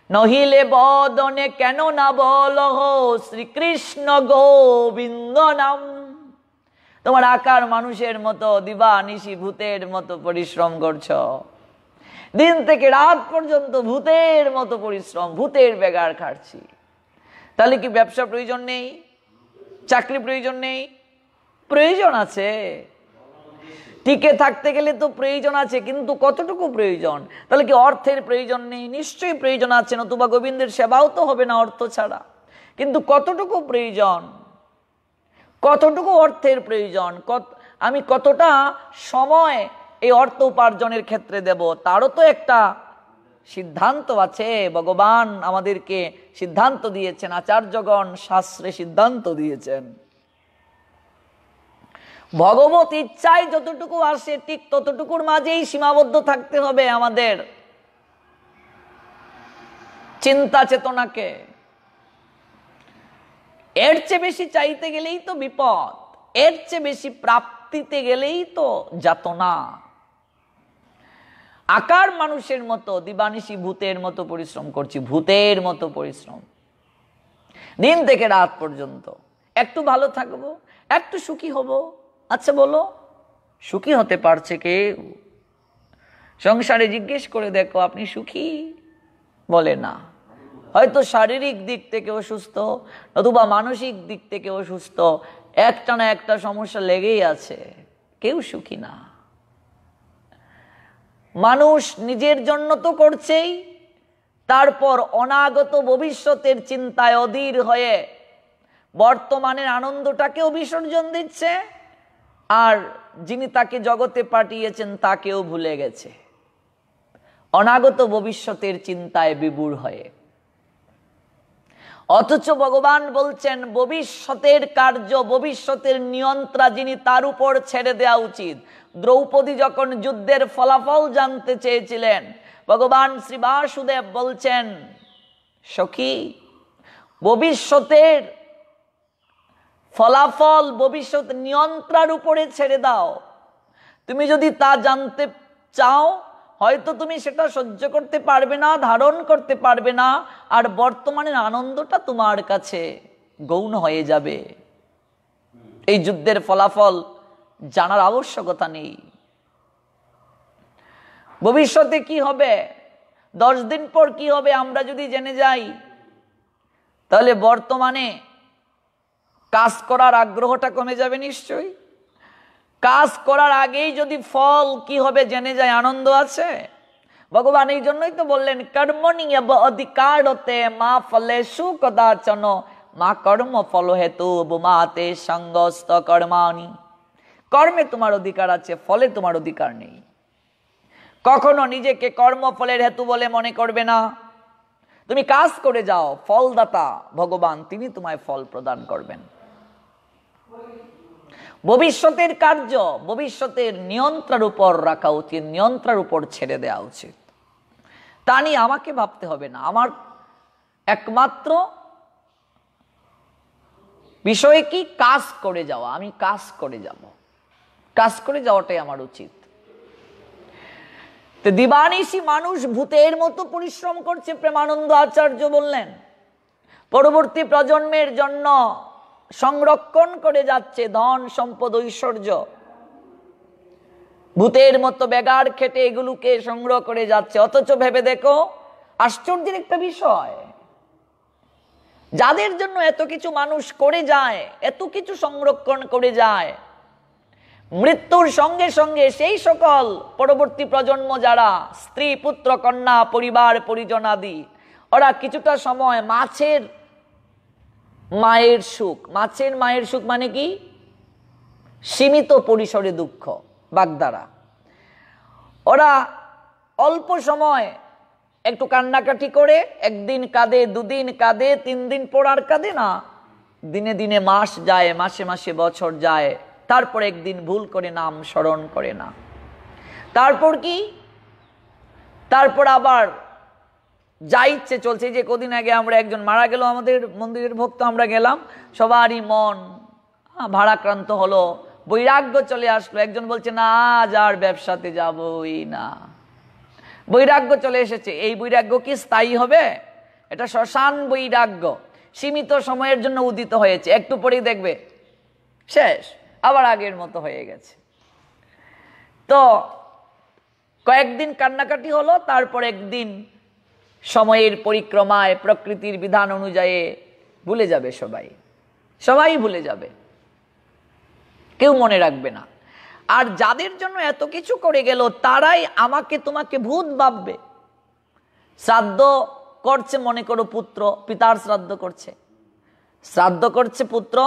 নহিলে বদনে কেন না বলহ শ্রীকৃষ্ণ গোবিন্দ নাম। তোমার আকার মানুষের মতো, দিবা নিশি ভূতের মতো পরিশ্রম করছ, দিন থেকে রাত পর্যন্ত ভূতের মতো পরিশ্রম, ভূতের বেগার খাচ্ছি। তাহলে কি ব্যবসা প্রয়োজন নেই? চাকরি প্রয়োজন নেই? প্রয়োজন আছে। টিকে থাকতে গেলে তো প্রয়োজন আছে, কিন্তু কতটুকু প্রয়োজন? তাহলে কি অর্থের প্রয়োজন নেই? নিশ্চয়ই প্রয়োজন আছে, নতুবা গোবিন্দের সেবাও তো হবে না অর্থ ছাড়া। কিন্তু কতটুকু প্রয়োজন? কতটুকু অর্থের প্রয়োজন? আমি কতটা সময় এই অর্থ উপার্জনের ক্ষেত্রে দেব, তারও তো একটা সিদ্ধান্ত আছে। ভগবান আমাদেরকে সিদ্ধান্ত দিয়েছেন, আচার্যগণ শাস্ত্রে সিদ্ধান্ত দিয়েছেন। ভগবত ইচ্ছায় যতটুকু আসে ঠিক ততটুকুর মাঝেই সীমাবদ্ধ থাকতে হবে আমাদের চিন্তা চেতনাকে। এর চেয়ে বেশি চাইতে গেলেই তো বিপদ, এর চেয়ে বেশি প্রাপ্তিতে গেলেই তো যাতনা। আকার মানুষের মতো, দিবানিশি ভূতের মতো পরিশ্রম করছি, ভূতের মতো পরিশ্রম, দিন থেকে রাত পর্যন্ত। একটু ভালো থাকবো, একটু সুখী হব। আচ্ছা বলো, সুখী হতে পারছে কেউ? সংসারে জিজ্ঞেস করে দেখো, আপনি সুখী? বলে না। হয়তো শারীরিক দিক থেকে অসুস্থ, অথবা মানসিক দিক থেকে অসুস্থ, একটা না একটা সমস্যা লেগেই আছে, কেউ সুখী না। মানুষ নিজের জন্য তো করছেই, তারপর অনাগত ভবিষ্যতের চিন্তায় অধীর হয়ে বর্তমানের আনন্দটাকেও বিসর্জন দিচ্ছে, আর যিনি তাকে জগতে পাঠিয়েছেন তাকেও ভুলে গেছে, অনাগত ভবিষ্যতের চিন্তায় বিভোর হয়ে। অথচ ভগবান বলছেন, ভবিষ্যতের কার্য, ভবিষ্যতের নিয়ন্ত্রণ যিনি, তার উপর ছেড়ে দেওয়া উচিত। দ্রৌপদী যখন যুদ্ধের ফলাফল জানতে চেয়েছিলেন, ভগবান শ্রী বাসুদেব বলছেন, সখী, ভবিষ্যতের ফলাফল ভবিষ্যৎ নিয়ন্ত্রণের উপরে ছেড়ে দাও। তুমি যদি তা জানতে চাও, হয়তো তুমি সেটা সহ্য করতে পারবে না, ধারণ করতে পারবে না, আর বর্তমানের আনন্দটা তোমার কাছে গৌণ হয়ে যাবে। এই যুদ্ধের ফলাফল জানার আবশ্যকতা নেই। ভবিষ্যতে কি হবে, 10 দিন পর কি হবে আমরা যদি জেনে যাই, তাহলে বর্তমানে কাজ করার আগ্রহটা কমে যাবে নিশ্চয়ই। কাজ করার আগেই যদি ফল কি হবে জেনে যায়, আনন্দ আছে। ভগবান এই জন্যই তো বললেন কর্মণি অধিকারতে মা ফলেষু কদাচন মা কর্ম ফল হেতু বুমাতে সঙ্গস্ত কর্মাণি। কর্মে তোমার অধিকার আছে, ফলে তোমার অধিকার নেই। কখনো নিজেকে কর্মফলের হেতু বলে মনে করবে না। তুমি কাজ করে যাও, ফলদাতা ভগবান তিনি তোমায় ফল প্রদান করবেন। ভবিষ্যতের কার্য ভবিষ্যতের নিয়ন্ত্রণের উপর রাখা উচিত, নিয়ন্ত্রণের উপর ছেড়ে দেওয়া উচিত। তা নিয়ে আমাকে ভাবতে হবে না। আমার একমাত্র বিষয় কি? কাজ করে যাওয়া। আমি কাজ করে যাব, কাজ করে যাওয়াটাই আমার উচিত। তো দিবানিশি মানুষ ভূতের মতো পরিশ্রম করছে। প্রেমানন্দ আচার্য বললেন পরবর্তী প্রজন্মের জন্য সংরক্ষণ করে যাচ্ছে ধন সম্পদ ঐশ্বর্য, ভূতের মতো বেগার খেটে এগুলোকে সংগ্রহ করে যাচ্ছে। অথচ ভেবে দেখো আশ্চর্যের একটা বিষয়, যাদের জন্য এত কিছু মানুষ করে যায়, এত কিছু সংরক্ষণ করে যায়, মৃত্যুর সঙ্গে সঙ্গে সেই সকল পরবর্তী প্রজন্ম যারা স্ত্রী পুত্র কন্যা পরিবার পরিজন আদি, ওরা কিছুটা সময় মাছের মায়ের সুখ, মাছের মায়ের সুখ মানে কি? সীমিত পরিসরে দুঃখ, বাগধারা। ওরা অল্প সময় একটু কান্নাকাটি করে, একদিন কাঁদে, দুদিন কাঁদে, 3 দিন পর আর কাঁদে না। দিনে দিনে মাস যায়, মাসে মাসে বছর যায়, তারপর একদিন ভুল করে নাম স্মরণ করে না। তারপর কি? তারপর আবার যা ইচ্ছে চলছে। যে কদিন আগে আমরা একজন মারা গেল, আমাদের মন্দিরের ভক্ত, আমরা গেলাম, সবারই মন ভারাক্রান্ত হলো, বৈরাগ্য চলে আসলো। একজন বলছে না আজ আর ব্যবসাতে যাবই না, বৈরাগ্য চলে এসেছে। এই বৈরাগ্য কি স্থায়ী হবে? এটা শ্মশান বৈরাগ্য, সীমিত সময়ের জন্য উদিত হয়েছে, একটু পরেই দেখবে শেষ, আবার আগের মতো হয়ে গেছে। তো কয়েকদিন কান্নাকাটি হলো, তারপর একদিন সময়ের পরিক্রমায় প্রকৃতির বিধান অনুযায়ী ভুলে যাবে সবাই, সবাই ভুলে যাবে, কেউ মনে রাখবে না। আর যাদের জন্য এত কিছু করে গেল তারাই আমাকে তোমাকে ভূত ভাববে। শ্রাদ্ধ করছে, মনে করো পুত্র পিতার শ্রাদ্ধ করছে, শ্রাদ্ধ করছে পুত্র,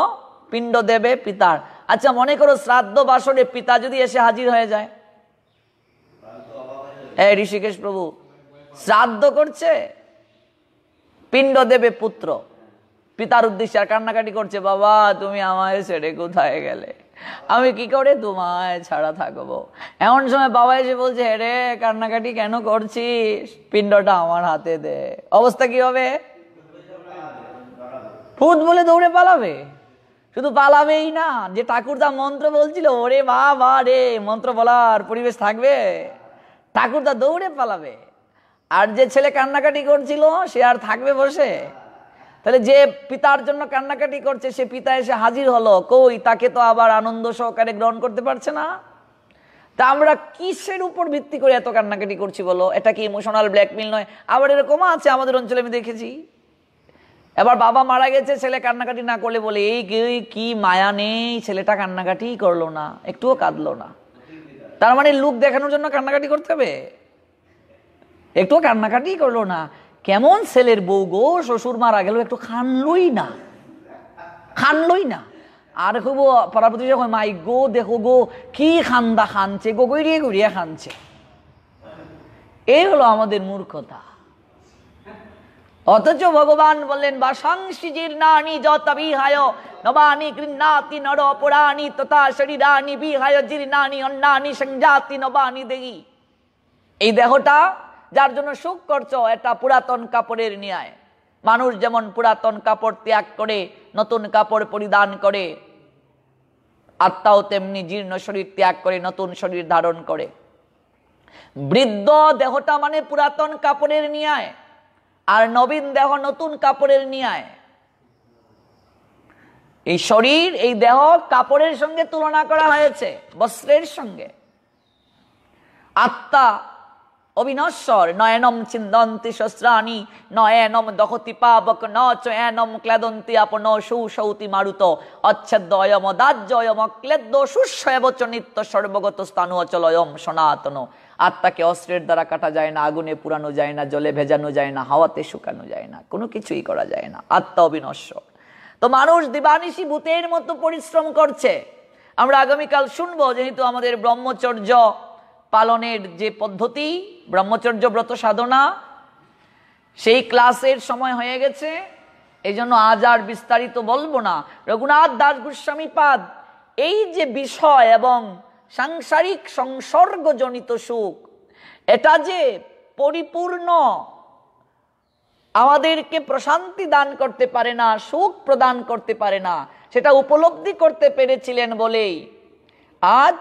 পিণ্ড দেবে পিতার। আচ্ছা মনে করো শ্রাদ্ধ বাসরে পিতা যদি এসে হাজির হয়ে যায়, এই ঋষিকেশ প্রভু শ্রাদ্ধ করছে, পিণ্ড দেবে পুত্র পিতার উদ্দেশ্যে, আর কান্নাকাটি করছে, বাবা তুমি আমায় ছেড়ে কোথায় গেলে, আমি কি করে তোমায় ছাড়া থাকবো। এমন সময় বাবা এসে বলছে রে কান্নাকাটি কেন করছিস, পিণ্ডটা আমার হাতে দে। অবস্থা কি হবে? ভূত বলে দৌড়ে পালাবে। শুধু পালাবেই না, যে ঠাকুরদা মন্ত্র বলছিল, ওরে বাবা রে, মন্ত্র বলার পরিবেশ থাকবে, ঠাকুরদা দৌড়ে পালাবে। আর যে ছেলে কান্নাকাটি করছিল সে আর থাকবে বসে? তাহলে যে পিতার জন্য কান্নাকাটি করছে সে পিতা এসে হাজির হলো, কই তাকে তো আবার আনন্দ সহকারে গ্রহণ করতে পারছে না। তা আমরা কিসের উপর ভিত্তি করে এত কান্নাকাটি করছি বলো? এটা কি ইমোশনাল ব্ল্যাকমেইল নয়? আবার এরকম আছে আমাদের অঞ্চলে, আমি দেখেছি। এবার বাবা মারা গেছে, ছেলে কান্নাকাটি না করলে বলে এই কি মায়া নেই, ছেলেটা কান্নাকাটি করলো না, একটুও কাঁদলো না। তার মানে লোক দেখানোর জন্য কান্নাকাটি করতে হবে? একটুও কান্নাকাটি করলো না, কেমন ছেলের বউ গো, শ্বশুর মারা গেল, একটু খানলই না, খানলই না। আর খুব পাড়াপতি যখন মাই গো দেখো গো কি খান্দা খানছে গো, গড়িয়ে গড়িয়ে খানছে। এই হলো আমাদের মূর্খতা। অথচ ভগবান বললেন বাসাংশি জীর্ণানি যত বিহায় নবানি গৃহ্ণাতি নর পুরাণি তথা শরীরানি বিহায় জীর্ণানি অন্নানি সংজাতি নবানি দেহি। এই দেহটা যার জন্য সুখ করছো, এটা পুরাতন কাপড়ের ন্যায়। মানুষ যেমন পুরাতন কাপড় ত্যাগ করে নতুন কাপড় পরিধান করে, আত্মাও তেমনি জীর্ণ শরীর ত্যাগ করে নতুন শরীর ধারণ করে। বৃদ্ধ দেহটা মানে পুরাতন কাপড়ের ন্যায়, আর নবীন দেহ নতুন কাপড়ের ন্যায়। এই শরীর, এই দেহ কাপড়ের সঙ্গে তুলনা করা হয়েছে, বস্ত্রের সঙ্গে। আত্মা অবিনশ্বর। নয়নম ছিন্দন্তি শস্ত্রাণি নয়নম দহতি পাবক ন চয়নম ক্লেদন্তি আপন সুসৌতি মারুত অচ্ছেদ্য অয়ম দাহ্য অয়ম অক্লেদ্য সুস্বয়ব চ নিত্য সর্বগত স্থানু অচল অয়ম সনাতন। আত্মাকে অস্ত্রের দ্বারা কাটা যায় না, আগুনে পুরানো যায় না, জলে ভেজানো যায় না, হাওয়াতে শুকানো যায় না, কোনো কিছুই করা যায় না। আত্মা অবিনশ্বর। তো মানুষ দিবানিশি ভূতের মতো পরিশ্রম করছে। আমরা আগামীকাল শুনবো, যেহেতু আমাদের ব্রহ্মচর্য পালনের যে পদ্ধতি, ব্রহ্মচর্য ব্রত সাধনা, সেই ক্লাসের সময় হয়ে গেছে, এই জন্য আজ আর বিস্তারিত বলবো না। রঘুনাথ দাস গোস্বামী পাদ এই যে বিষয় এবং সাংসারিক সংসর্গজনিত সুখ, এটা যে পরিপূর্ণ আমাদেরকে প্রশান্তি দান করতে পারে না, সুখ প্রদান করতে পারে না, সেটা উপলব্ধি করতে পেরেছিলেন বলেই আজ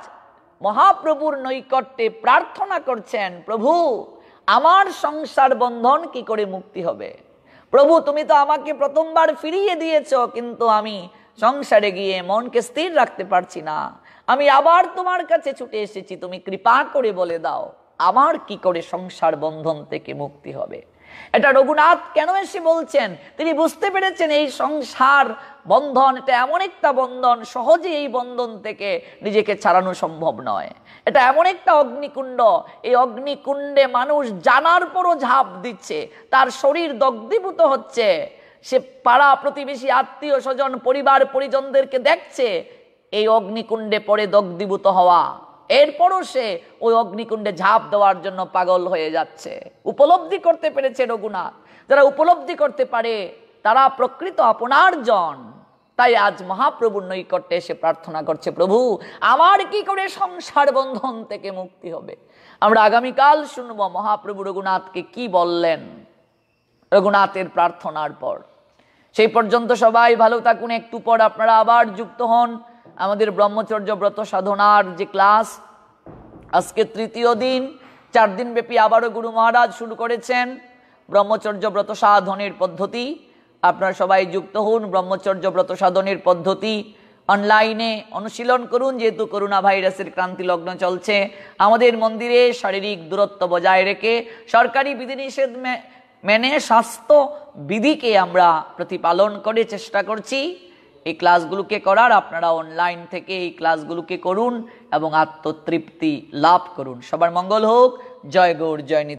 মহাপ্রভুর নৈকট্যে প্রার্থনা করছেন, প্রভু আমার সংসার বন্ধন কি করে মুক্তি হবে? প্রভু তুমি তো আমাকে প্রথমবার ফিরিয়ে দিয়েছ, কিন্তু আমি সংসারে গিয়ে মনকে স্থির রাখতে পারছি না। আমি আবার তোমার কাছে ছুটে এসেছি, তুমি কৃপা করে বলে দাও আমার কি করে সংসার বন্ধন থেকে মুক্তি হবে। এটা রঘুনাথ কেন এসে বলছেন? তিনি বুঝতে পেরেছেন এই সংসার বন্ধন এটা এমন একটা বন্ধন, সহজে এই বন্ধন থেকে নিজেকে ছাড়ানো সম্ভব নয়। এটা এমন একটা অগ্নিকুণ্ড, এই অগ্নিকুণ্ডে মানুষ জানার পরও ঝাঁপ দিচ্ছে, তার শরীর দগ্ধীভূত হচ্ছে, সে পাড়া প্রতিবেশী আত্মীয় স্বজন পরিবার পরিজনদেরকে দেখছে এই অগ্নিকুণ্ডে পড়ে দগ্ধীভূত হওয়া, এরপরও সে ওই অগ্নিকুণ্ডে ঝাঁপ দেওয়ার জন্য পাগল হয়ে যাচ্ছে। উপলব্ধি করতে পেরেছে রঘুনাথ। যারা উপলব্ধি করতে পারে তারা প্রকৃত আপনার জন। তাই আজ মহাপ্রভুর নৈকট্যে এসে প্রার্থনা করছে, প্রভু আমার কি করে সংসার বন্ধন থেকে মুক্তি হবে। আমরা আগামীকাল শুনবো মহাপ্রভু রঘুনাথকে কি বললেন রঘুনাথের প্রার্থনার পর। সেই পর্যন্ত সবাই ভালো থাকুন। একটু পর আপনারা আবার যুক্ত হন আমাদের ব্রহ্মচর্য ব্রত সাধনার যে ক্লাস। আজকে তৃতীয় দিন, 4 দিন ব্যাপী আবারও গুরু মহারাজ শুরু করেছেন ব্রহ্মচর্য ব্রত সাধনের পদ্ধতি। আপনারা সবাই যুক্ত হন। ব্রহ্মচর্য ব্রত সাধনের পদ্ধতি অনলাইনে অনুশীলন করুন। যেহেতু করোনা ভাইরাসের ক্রান্তি লগ্ন চলছে, আমাদের মন্দিরে শারীরিক দূরত্ব বজায় রেখে সরকারি বিধিনিষেধ মেনে স্বাস্থ্য বিধিকে আমরা প্রতিপালন করে চেষ্টা করছি এই ক্লাসগুলোকে করার। আপনারা অনলাইন থেকে এই ক্লাসগুলোকে করুন এবং আত্মতৃপ্তি লাভ করুন। সবার মঙ্গল হোক। জয় গৌর, জয় নিত্য।